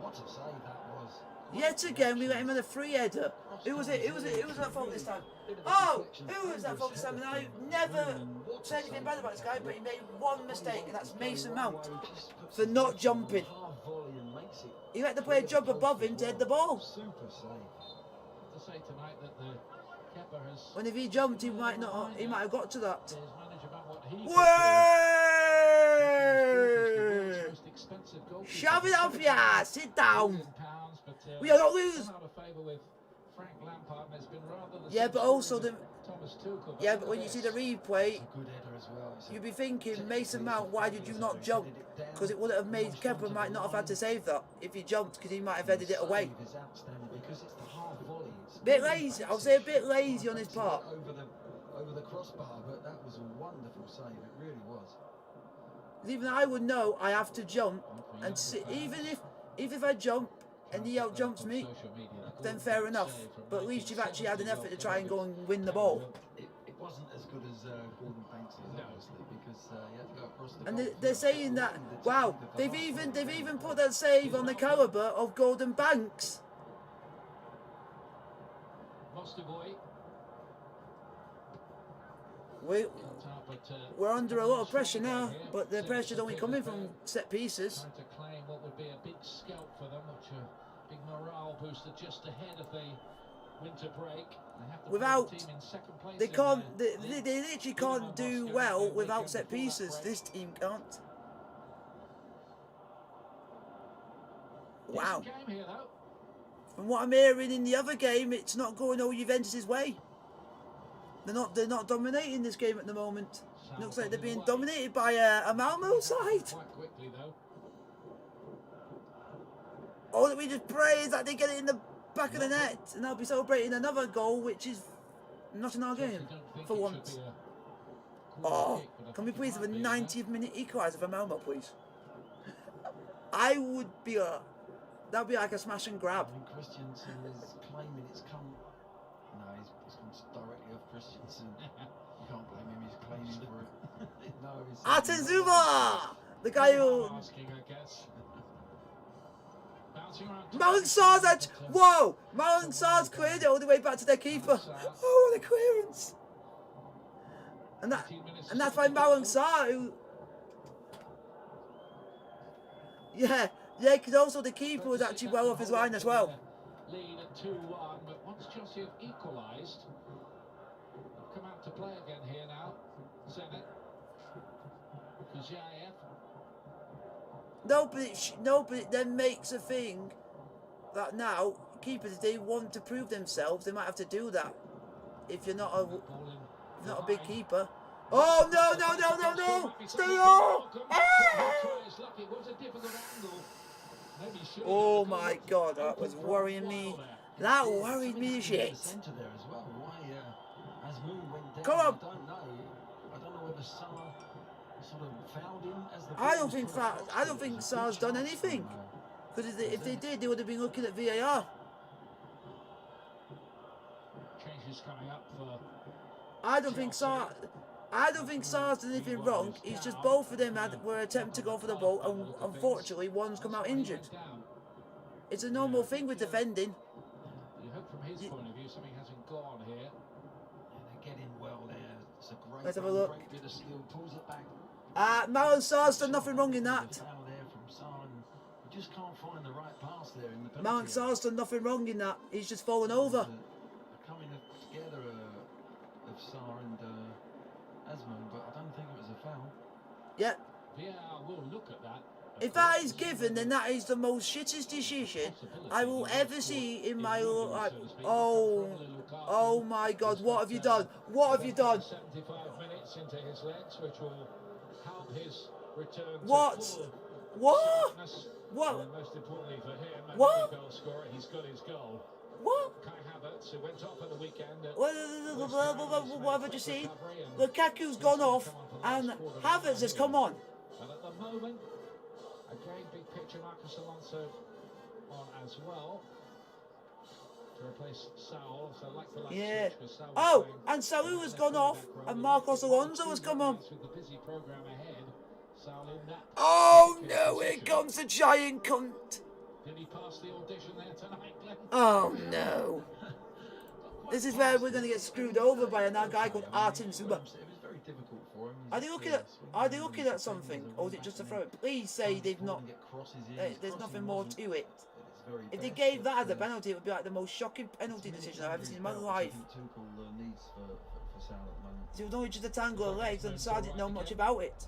What a save that was. Yet again, we let him have a free header. Who was it? Who was that fault this time? Oh! Who was that fault this time? And I never said anything bad about this guy, but he made one mistake, and that's Mason Mount for not jumping. He let the player jump above him to head the ball. Super save. To say tonight that the Kepa has... When if he jumped, he might have got to that. Shove it up, yeah. Sit down. We are not lose. Yeah, but also the. Yeah, but when you see the replay, you'd be thinking, Mason Mount, why did you not jump? Because it would have made Kepa might not have had to save that if he jumped, because he might have headed it away. Bit lazy. I'll say a bit lazy on his part. Over the crossbar, but that was a wonderful save. It really was. Even I would know I have to jump, and see, even if I jump and he out jumps me, then fair enough. But at least you've actually had an effort to try and go and win the ball. It wasn't as good as Gordon Banks' obviously, because he had to go across the and goal. they're saying that, wow, they've even put that save on the calibre of Gordon Banks. We're under a lot of pressure now, but the pressure's only coming from set pieces. To claim what would be a big scalp for them, which a big morale booster just ahead of the winter break. They have to without put the team in second place they can't they literally can't do well without set pieces. This team can't. Wow. From what I'm hearing in the other game, it's not going all Juventus' way. They're not dominating this game at the moment. Looks like they're being dominated by a Malmo side. Quite quickly though. All that we just pray is that they get it in the back of the net, and they'll be celebrating another goal, which is not in our game for once. Oh, can we please have a 90th minute equaliser for Malmo, please? I would be that'd be like a smash and grab. I mean, Christensen is claiming it's come. No, it's come directly off Christensen. You can't blame him. He's claiming for it. No, Artem Zuba, the guy who. Malin Sar's at. Whoa! Malin Sar's cleared it all the way back to their keeper. Oh, what a clearance! And that's by Malin Sar who. Yeah, because also the keeper was actually well off his line as well. Lead at 2-1, but once Chelsea have equalised, they've come out to play again here now. Zenit. Kuzayev. No, but it then makes a thing that now keepers, if they want to prove themselves, they might have to do that. If you're not a big keeper. Oh no! Stay off! Oh my God, that was worrying me. That worried me shit. Come on! I don't know whether Saar sort of fouled him as the I don't think Sar's done anything. Because if they did, they would have been looking at VAR. Changes coming up for. I don't think Sar's done anything wrong. It's just both of them were attempting to go for the ball, and unfortunately, one's come out injured. It's a normal thing with defending. You hope from his point of view something hasn't gone here. Yeah, they're getting well there. It's a great, let's have a look. Great bit of skill. Pulls it back. Malin Sar's done nothing wrong in that. You just can't find the right pass there in the Malin Sar's done nothing wrong in that. He's just fallen over. A coming together of Saar and Asman, but I don't think it was a foul. Yeah. Yeah, we'll look at that. If that is given, then that is the most shittest decision I will ever see in my life. Oh my God! What have you done? What have you done? 75 minutes into his legs, which will help his return. What? What? What? And most importantly for him, what? Goal scorer, he's got his goal. What? Kai Havertz, who went off at the weekend. What have I just seen? Lukaku's gone off, and Havertz has come on. And at the moment, again, big picture, Marcus Alonso on as well to replace Saul. So like the yeah. Oh, and Saul has gone off, and Marcos Alonso has come on. With the busy program ahead, Saul in that. Oh no! Here comes the giant cunt. Did he pass the audition there tonight, Glenn? Oh no! This is where we're going to get screwed over by a guy called Artem Zuba. It was very difficult for him. Are they looking at something, or is it just a throw? Please say they've not. There's nothing more to it. If they gave that as a penalty, it would be like the most shocking penalty decision I've ever seen in my life. It was only just a tangle of legs, and Sarr didn't know much about it.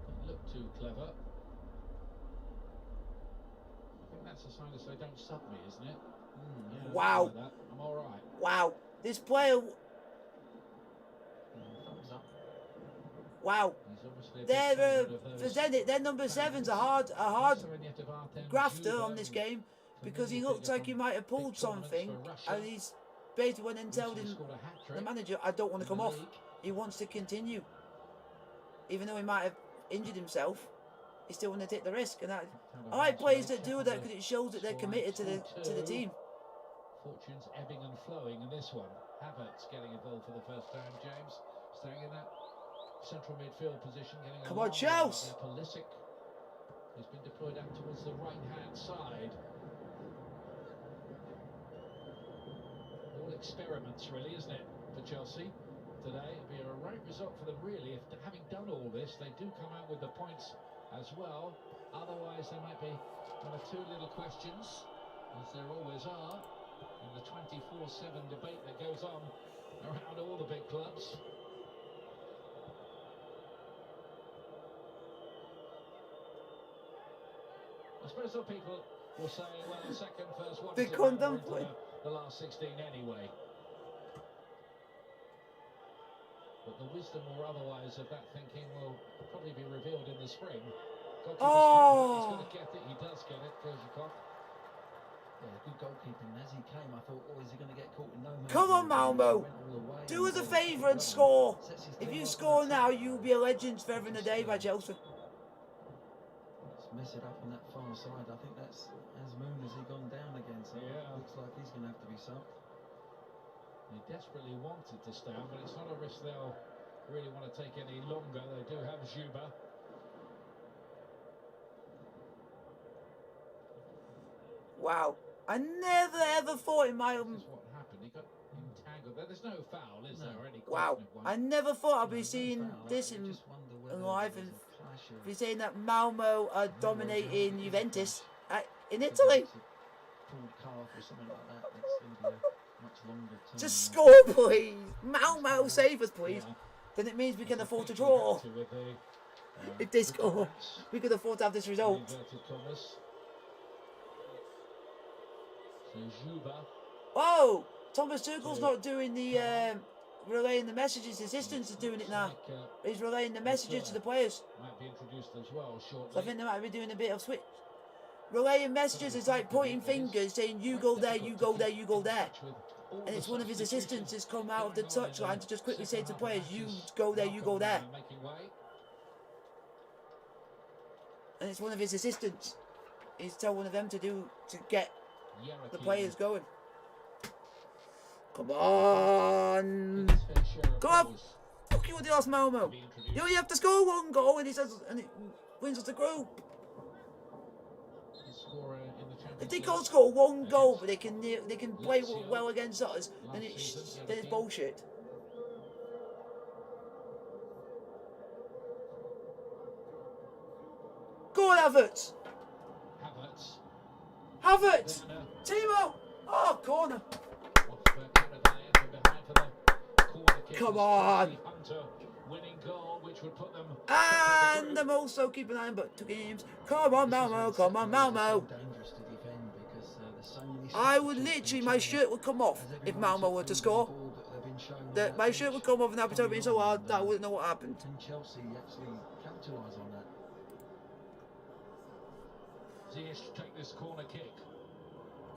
Didn't look too clever. I think that's a sign to say don't sub me, isn't it? Yeah, wow. I'm all right. Wow. This player. Wow. They're for Zenit. Their number 7's a hard grafter on this game, because he looked like he might have pulled something, and he's basically went and told him, the manager, I don't want to come off. He wants to continue, even though he might have injured himself. He still want to take the risk, and that. I like players that do that because it shows that they're committed to the team. Fortunes ebbing and flowing in this one. Havertz getting involved for the first time. James staying in that central midfield position. Come on, Chelsea! Pulisic has been deployed out towards the right-hand side. All experiments, really, isn't it, for Chelsea today? It'd be a right result for them, really, if having done all this, they do come out with the points as well. Otherwise, there might be one or two little questions, as there always are, in the 24/7 debate that goes on around all the big clubs. I suppose some people will say, well, the second, first one, they contemplate the last 16 anyway. But the wisdom or otherwise of that thinking will probably be revealed in the spring. He's Oh! going to get it. He does get it. Kozhikov. Yeah, good goalkeeping. As he came, I thought, oh, is he going to get caught in no man's Come on, land? He Malmo! went all the way Do us a and, favour and well, score. sets his If team you up score on now, attack. you'll be a legend forever and a day by Chelsea. Let's mess it up on that far side. I think that's Asmoon. Has he gone down again? So Yeah. it looks like he's going to have to be subbed. He desperately wanted to stand, but it's not a risk they'll really want to take any longer. They do have Juba. Wow. I never ever thought in my This is what happened. He got entangled. There's no foul, is there? Any wow. question of one? I never thought I'd be There's no seeing foul. this I in just wonder whether live there's and a clash of be saying that Malmo are dominating Juventus in whether Italy. it's a pulled calf or something like that. It's going to be a much longer term. Just score, please. Malmo, save us, please. Yeah. Then it means we can afford to I think we draw. had to with the, If they score, we can afford to have this result. inverted commas. So Juba. Oh, Thomas Tuchel's not doing the relaying the messages. The assistants are doing it now. He's relaying the messages to the players. Might be introduced as well shortly. So I think they might be doing a bit of switch. Relaying messages is like pointing fingers, saying you go there, you go there, you go there. And it's one of his assistants has come out of the touchline to just quickly say to players, you go there, you go there. And it's one of his assistants. He's telling one of them to get the players going. Come on! Come on! Fuck you with the last Malmo! You only have to score one goal and it wins us the group. If they can't score one goal, but they can play well against us, then it's bullshit. Go on, Havertz! Havertz! Timo! Oh, corner! Come on! And I'm also keeping an eye on but 2 games. Come on, Malmo! Come on, Malmo! I would literally, my shirt would come off if Malmo were to score. My shirt would come off and I'd be talking so hard that I wouldn't know what happened. Can Chelsea actually capitalise on that? Ziyech to take this corner kick.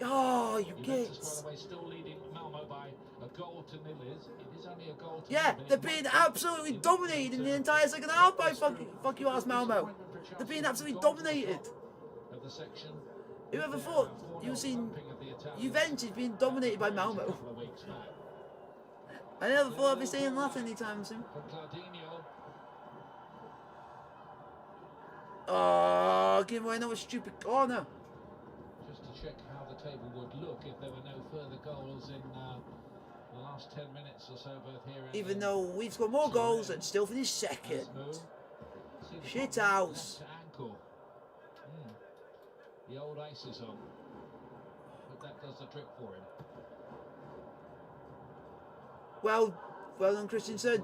Oh, you Juventus, gits. by the way, still leading Malmo by a goal to nil. It is only a goal to Yeah, nil. they're being absolutely dominated in the entire second half by fuck you ass Malmo. They're being absolutely dominated. Of the section. Whoever thought you seen Juventus being dominated by Malmo? I never thought I'd be saying that anytime soon. Oh, give away another stupid corner. Just to check how the table would look if there were no further goals in the last 10 minutes or so, both here and Even though we've scored more goals and still finished second. Shit house. The old ace is on. But that does the trick for him. Well done, Christensen.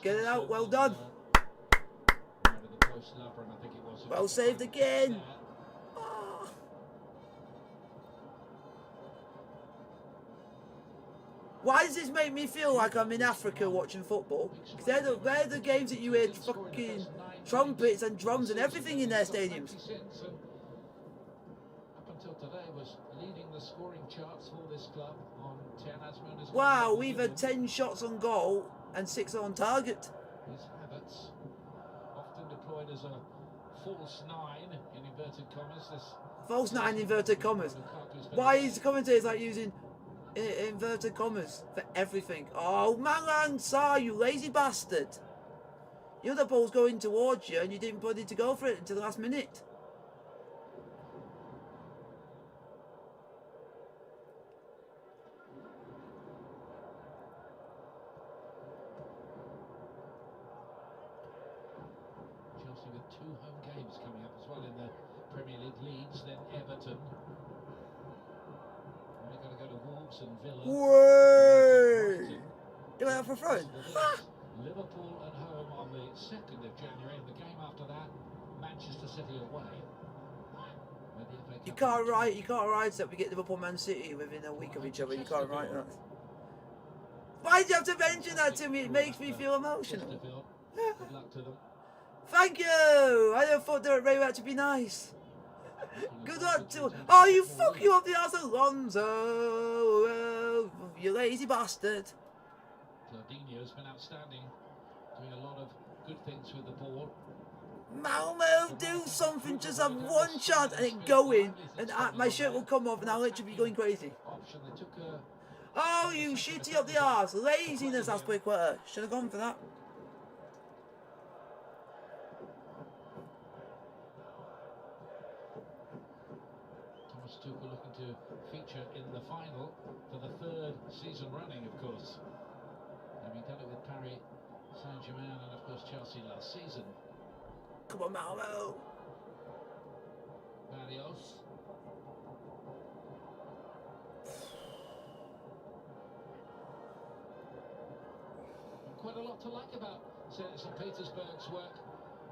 Get it out, well done. Well saved again. Oh. Why does this make me feel like I'm in Africa watching football? Because they're the games that you hear fucking trumpets and drums and everything in their stadiums. Up until today was leading the scoring charts for this club on 10 as wow, we've had 10 shots on goal and 6 on target. His habits often deployed as a false 9 in inverted commas. This false 9 inverted commas. Why is the commentators like using inverted commas for everything? Oh, Malang Sarr, you lazy bastard. The other ball's going towards you and you didn't bother to go for it until the last minute. Chelsea with 2 home games coming up as well in the Premier League. Leeds, then Everton. And they're going to go to Wolves and Villa. Way! Do I have a front? Liverpool at home on the 2nd of January, and the game after that, Manchester City away. You can't write that we get Liverpool Man City within a week of each other. You can't write that. Why did you have to mention that to me? It makes me feel emotional. Chesterfield. Good luck to them. Thank you! I never thought that Ray had to be nice. Good luck to... Oh, you fuck you up the ass, Alonso! You lazy bastard. Claudinho's been outstanding, doing a lot of good things with the ball. Malmo, do something, just have one chance and it go in, and my shirt will come off and I'll literally be going crazy. Option, they took a... Oh, you shitty up the arse. Laziness, that's quick work. Should have gone for that. Thomas Tuchel looking to feature in the final for the 3rd season running, of course. Having done it with Paris Saint-Germain and, of course, Chelsea last season. Come on, Malmo. Barrios. Quite a lot to like about Zenit St. Petersburg's work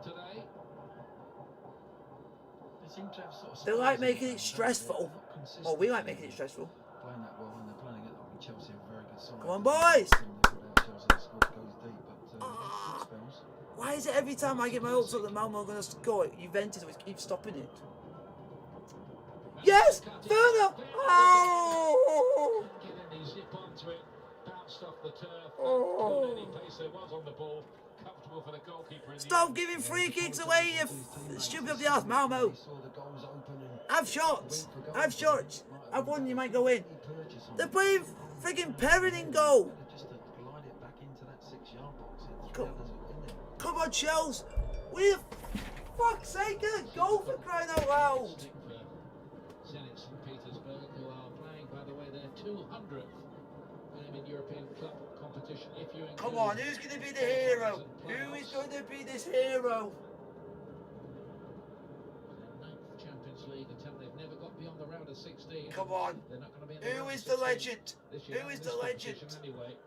today. They seem to have sort of They like making it stressful. Oh, we like making it stressful. Playing that well, and they're playing it up with Chelsea, a very good side. Come on, boys! Chelsea squad goes deep, but good spells. Why is it every time I get my hopes up that Malmo are going to score, Juventus always keep stopping it? Yes! Werner! Oh! Get in, they zip onto it, bounced off the turf. Oh. Any pace there was on the ball. Comfortable for the goalkeeper. In Stop giving free kicks away, you stupid up the arse, Malmo! Have shots! Have shots! Have one, you might go in. They're playing friggin' Perrin in goal! Just to glide it back into that 6-yard box. Come on, Shells! We fuck's sake, get a goal for crying out loud! Zenit St. Petersburg, who are playing, by the way, their 200th game in European club competition. If you Come on, who's going to be the hero? Who is going to be this hero? Their 9th Champions League attempt. They've never got beyond the round of 16. Come on. They're not going to be in the Who round is of the 16 legend? this year, Who is this the legend? competition Anyway.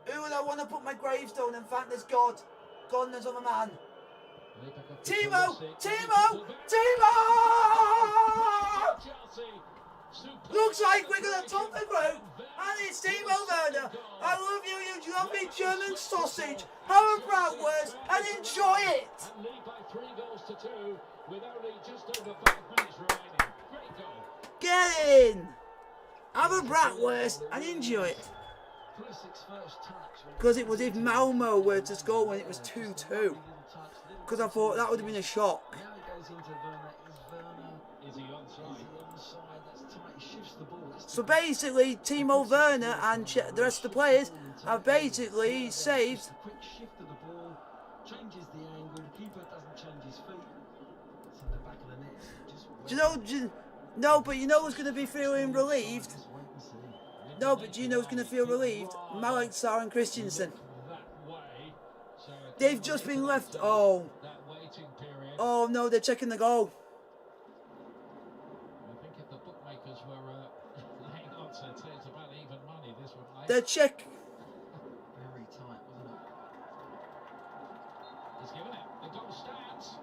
Who would I want to put my gravestone and thank this God? Godness of a man. Timo! Timo! Timo! Looks like we're going to top the group. And it's Timo Werner. I love you, you lovely German sausage. Have a bratwurst and enjoy it. And lead by 3 goals to 2 with only just over 5 minutes remaining. Great goal. Get in. Have a bratwurst and enjoy it. Because it was if Malmo were to score when it was 2-2. Because I thought that would have been a shock. Now it goes into Werner. Is he onside? That's tight. He shifts the ball. So basically, Timo Werner and the rest of the players have basically saved. Quick shift of the ball, changes the angle. The keeper doesn't change his feet. It's in the back of the net. No, but you know who's going to be feeling relieved? Just wait and see. No, but do you know who's going to feel relieved? Malik Sarr and Christensen. They've just been left. Oh. Oh no, they're checking the goal. I think if the bookmakers were laying odds, they'd say it's about even money. This one, They're check. Very tight, wasn't it? he's given it. The goal stands,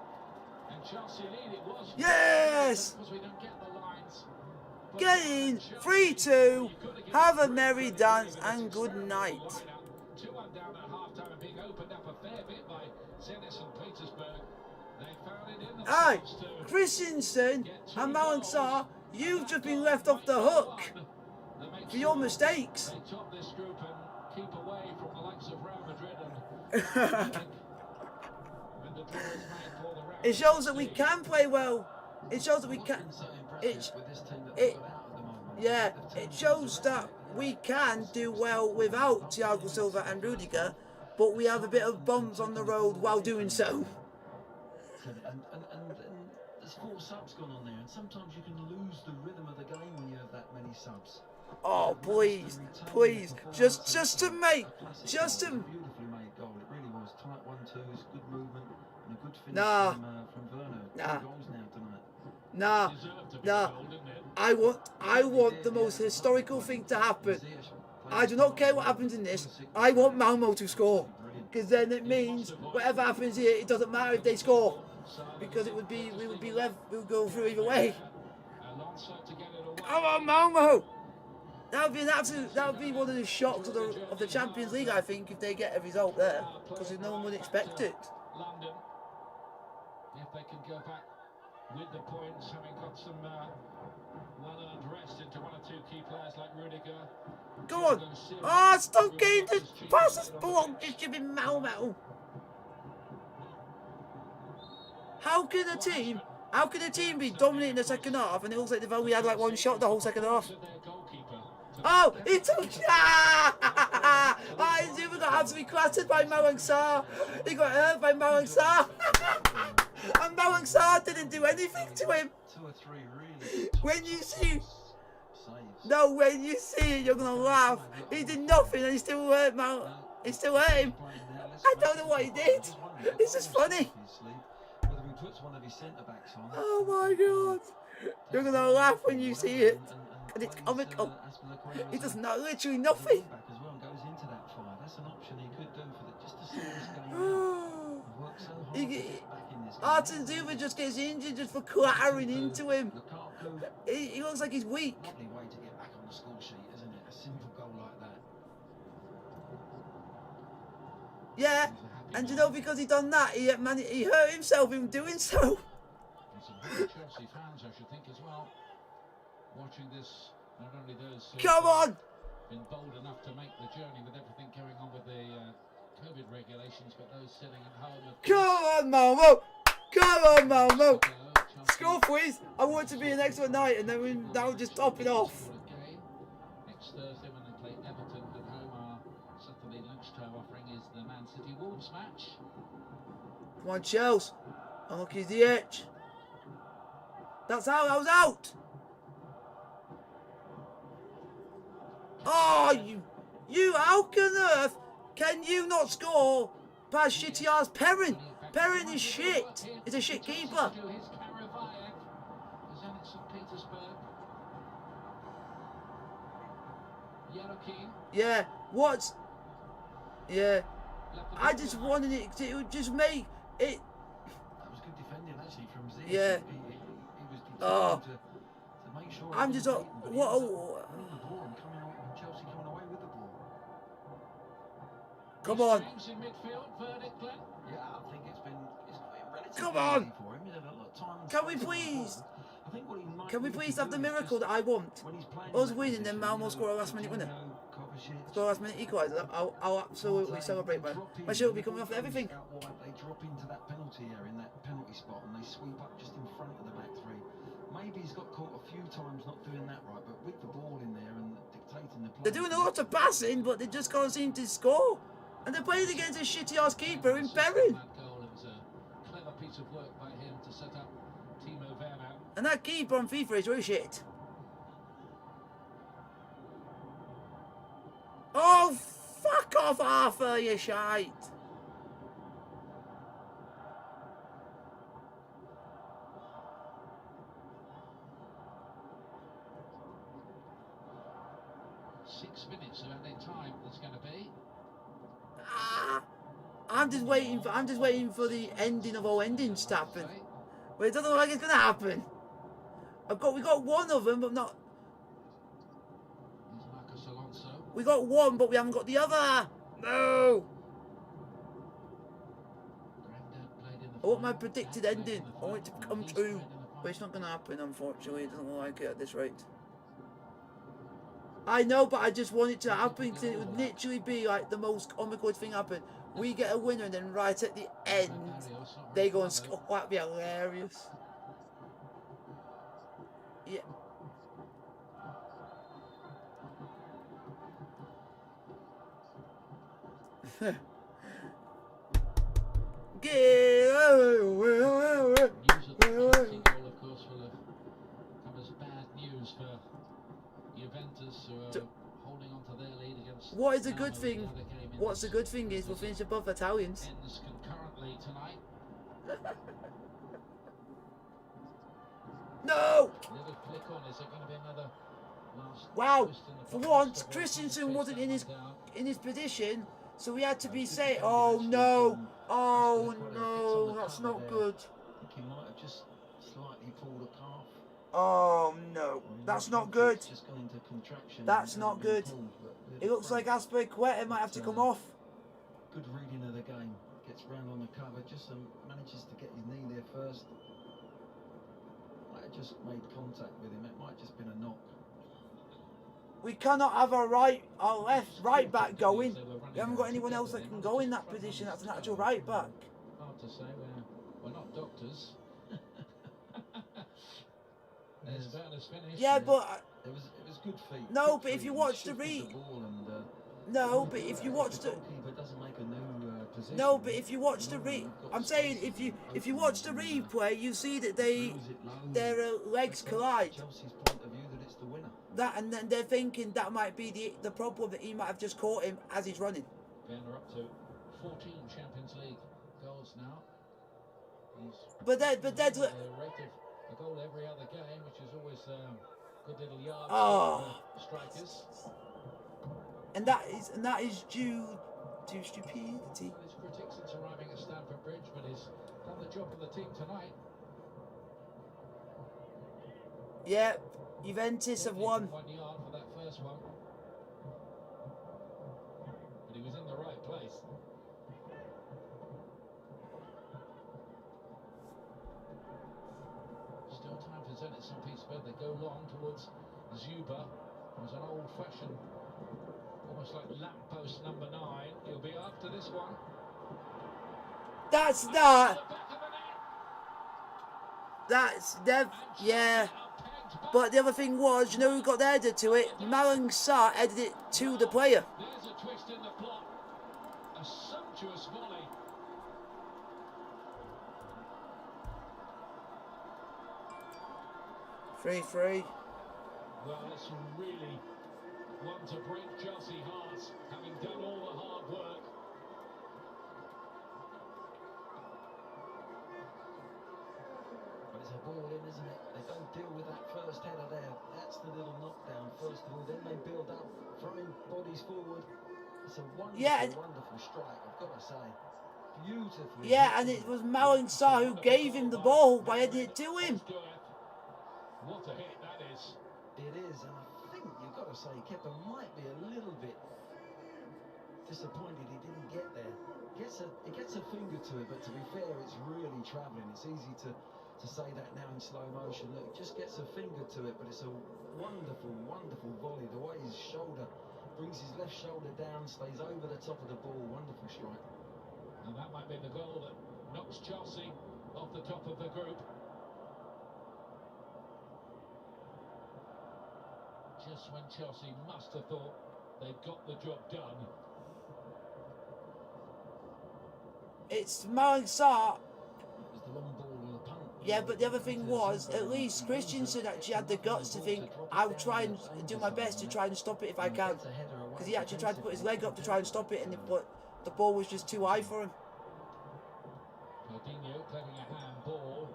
and Chelsea lead. It was. Yes. Because we don't get the lines. Get in. 3-2. Have a merry dance and good night. 2-1 down at half-time and being opened up a fair bit by Zenit St. Petersburg. They found it in Aye, themselves to Christensen and Malik Sarr, you've just been left off the hook for your mistakes. They top this group and keep away from the likes of Real Madrid and when the draw is made for the round. It shows that we can play well. It shows that we can. It, yeah, it shows that we can do well without Thiago Silva and Rudiger, but we have a bit of bumps on the road while doing so. And there's 4 subs gone on there, and sometimes you can lose the rhythm of the game when you have that many subs. Oh please, please, just to make, just to. Beautifully made goal. It really was tight 1-2s, good movement, and a good finish Nah. from Werner. Nah. 2 goals now tonight. Nah, nah. I want the most historical thing to happen. I do not care what happens in this. I want Malmo to score, because then it means whatever happens here, it doesn't matter if they score, because we would be left. We would go through either way. Come on, Malmo! That would be an absolute. That would be one of the shocks of the Champions League, I think, if they get a result there, because no one would expect it. London, if they can go back with the points, having got some well-earned rest into one or two key players like Rudiger. Go on! Oh, stop getting the passes blocked, just giving Malmo. How can a team be dominating the second half and it looks like they've only had like one shot the whole second half? Oh, he took... Ah! Oh, he got absolutely clattered by Malang Sarr. He got hurt by Malang Sarr. And Malang Sarr didn't do anything to him. When you see... No, when you see it, you're going to laugh. He did nothing and he still hurt He still hurt him. I don't know what he did. It's just funny. Oh my God. You're going to laugh when you see it. And it's comical. He does literally nothing. Arten Zuba just gets injured just for clattering into him. He looks like he's weak. Yeah, and you know, because he done that, he hurt himself in doing so. And some Chelsea fans, I should think, as well, watching this. Not only those who Come on! been bold enough to make the journey with everything going on with the COVID regulations, but those sitting at home. Come on, Malmo! Come on, Malmo! Score, please! I want it to be an excellent night, and then we'll just top it off. Next Thursday, when they play Everton at home, our Saturday lunchtime offering is the Man City Wolves match. Come on, Chelsea! Unlucky the edge. That's out. I was out. Oh, you! How on earth can you not score past shitty ass Perrin? Perrin is shit. He's a shit keeper. Zenit St. Petersburg. Yellow key. Yeah. What? Yeah. I just wanted it to just make it. That was good defending actually from Zenit. Yeah. He was Oh. to make sure. I'm just what? Come on. In midfield, verdict, Glenn. Yeah, I think it's been relatively Come on. easy for him. He's had a lot of time and Can we space on the please? ball. I think what he might Can we need please to have the do is miracle just that I want? when he's playing Us in that winning, then position, Malmo you score a know, last minute winner. Kovacic, Score a last minute equaliser. I'll absolutely celebrate, man. My shirt will be coming off everything. Out wide, they drop into that penalty area in that penalty spot and they sweep up just in front of the back three. Maybe he's got caught a few times not doing that right, but with the ball in there and dictating the play. They're doing a lot of passing, but they just can't seem to score. And they're playing against a shitty ass keeper in Perrin. That goal, it was a clever piece of work by him to set up Timo Werner. And that keeper on FIFA is really shit. Oh, fuck off, Arthur, you shite. Six minutes of added time there's going to be. I'm just waiting for the ending of all endings to happen. But it doesn't look like it's gonna happen. We got one of them, but not. Here's Marcus Alonso. We got one, but we haven't got the other. No. I want my predicted ending. I want it to come true, but it's not gonna happen. Unfortunately, it doesn't look like it at this rate. I know, but I just want it to happen because it would literally be like the most comical thing happen. We get a winner and then right at the end, they go and score. That'd be hilarious. Yeah. News of the penalty goal, of course, will have come as bad news for Juventus, who are holding on to their lead against. What is a good thing? What's the good thing is we'll finish above Italians. Ends concurrently tonight. No! Little flick on. Is there going to be another last Wow! twist in the For box? once, Well, Christensen chase wasn't that in one his down. position, so we had to be saying, "Oh no! Oh no! That's not good." I think he might have just slightly pulled a calf. Oh no, that's not good. It's just gone into contraction. That's and not been good. pulled, but It looks like Frank, Azpilicueta might have to come off. good reading of the game. Gets round on the cover, just manages to get his knee there first. Might have just made contact with him. It might have just been a knock. We cannot have our right back going. We haven't got anyone else that can go in that position. That's an actual right back. Hard to say. We're not doctors. There's Werner's finish. Yeah, but It was good feet. no, Good but if feet. you He watch the shifted ball and, no, but if you watch the goalkeeper doesn't make a new position. no, but if you watch the I'm saying if you watch the replay, you see that their legs collide. Chelsea's point of view that it's the winner. That, and then they're thinking that might be the problem, that he might have just caught him as he's running. Werner up to 14 Champions League goals now. But they're Rate of a goal every other game, which is always good little yards for strikers. And that is due to stupidity. His critics since arriving at Stamford Bridge, but he's done the job for the team tonight. Yeah, Juventus have won. 1 yard for that first one, but he was in the right place. Still time for Zenit St. Petersburg. They go long towards Zuba. It was an old-fashioned, almost like lamppost number 9. He'll be after this one. That's that. That's yeah. But the other thing was, you know who got the header to it? Malang Sarr headed it to the player. There's a twist in the plot. A sumptuous volley. Free. Well, it's really one to break Chelsea hearts, having done all the hard work. But it's a ball in, isn't it? They don't deal with that first header there. That's the little knockdown first of all. Then they build up, throwing bodies forward. It's a wonderful, wonderful strike, I've got to say. Beautifully. Yeah, and it was Malang Sarr who gave him the ball by heading it to him. What a hit that is. It is, and I think you've got to say Kepa might be a little bit disappointed he didn't get there. He gets a finger to it, but to be fair, it's really travelling. It's easy to say that now in slow motion. Look, he just gets a finger to it, but it's a wonderful, wonderful volley. The way his shoulder brings his left shoulder down, stays over the top of the ball. Wonderful strike. And that might be the goal that knocks Chelsea off the top of the group. Just when Chelsea must have thought they'd got the job done. It's Malang Sarr. It was the long ball or the punt. Yeah, but the other thing was, at least Christensen actually had the guts to think, I'll try and do my best to try and stop it if I can. Because he actually tried to put his leg up to try and stop it, and the ball was just too high for him. Coutinho clearing a handball.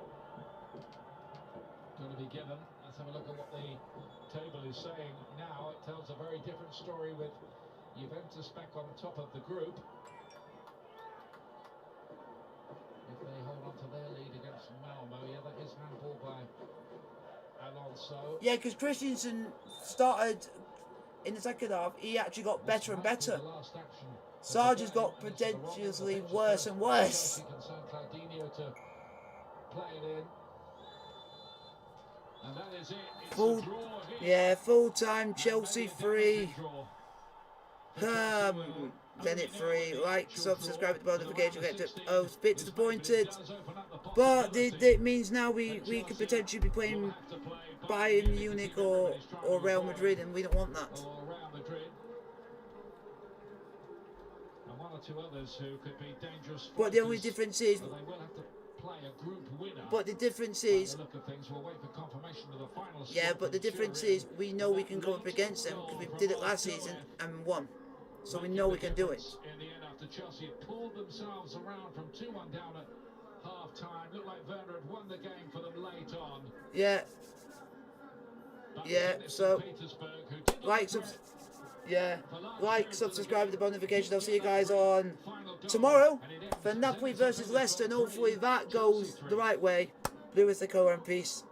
Going to be given. Let's have a look at what the table is saying now. It tells a very different story with Juventus back on top of the group. If they hold on to their lead against Malmo, yeah, that is handball by Alonso. Yeah, because Christensen started in the second half, he actually got better and better. Sarr just got potentially worse and worse. Coutinho to play it in. And that is it. It's Full, a draw here. yeah, full time, Chelsea 3. Zenit 3. Like, subscribe to the notification. I was a bit disappointed, but it means now we could potentially be playing Bayern Munich or Real Madrid, and we don't want that. Or Real Madrid. And one or two others who could be dangerous. But the only difference is, They will have to play a group winner. but the difference is, Look at things. We'll wait for confirmation of the final yeah, score but the from difference Turin. is we know we can go up against them because we did it last season and won. So we know we can do it. In the end, after Chelsea had pulled themselves around from 2-1 down at half time, looked like Werner had won the game for them late on. Yeah. But Yeah, Zenit so St. Petersburg, who did like, not subscribe to the notification. I'll see you guys on tomorrow for Napoli versus Leicester, and hopefully that goes the right way. Blue is the colour, and peace.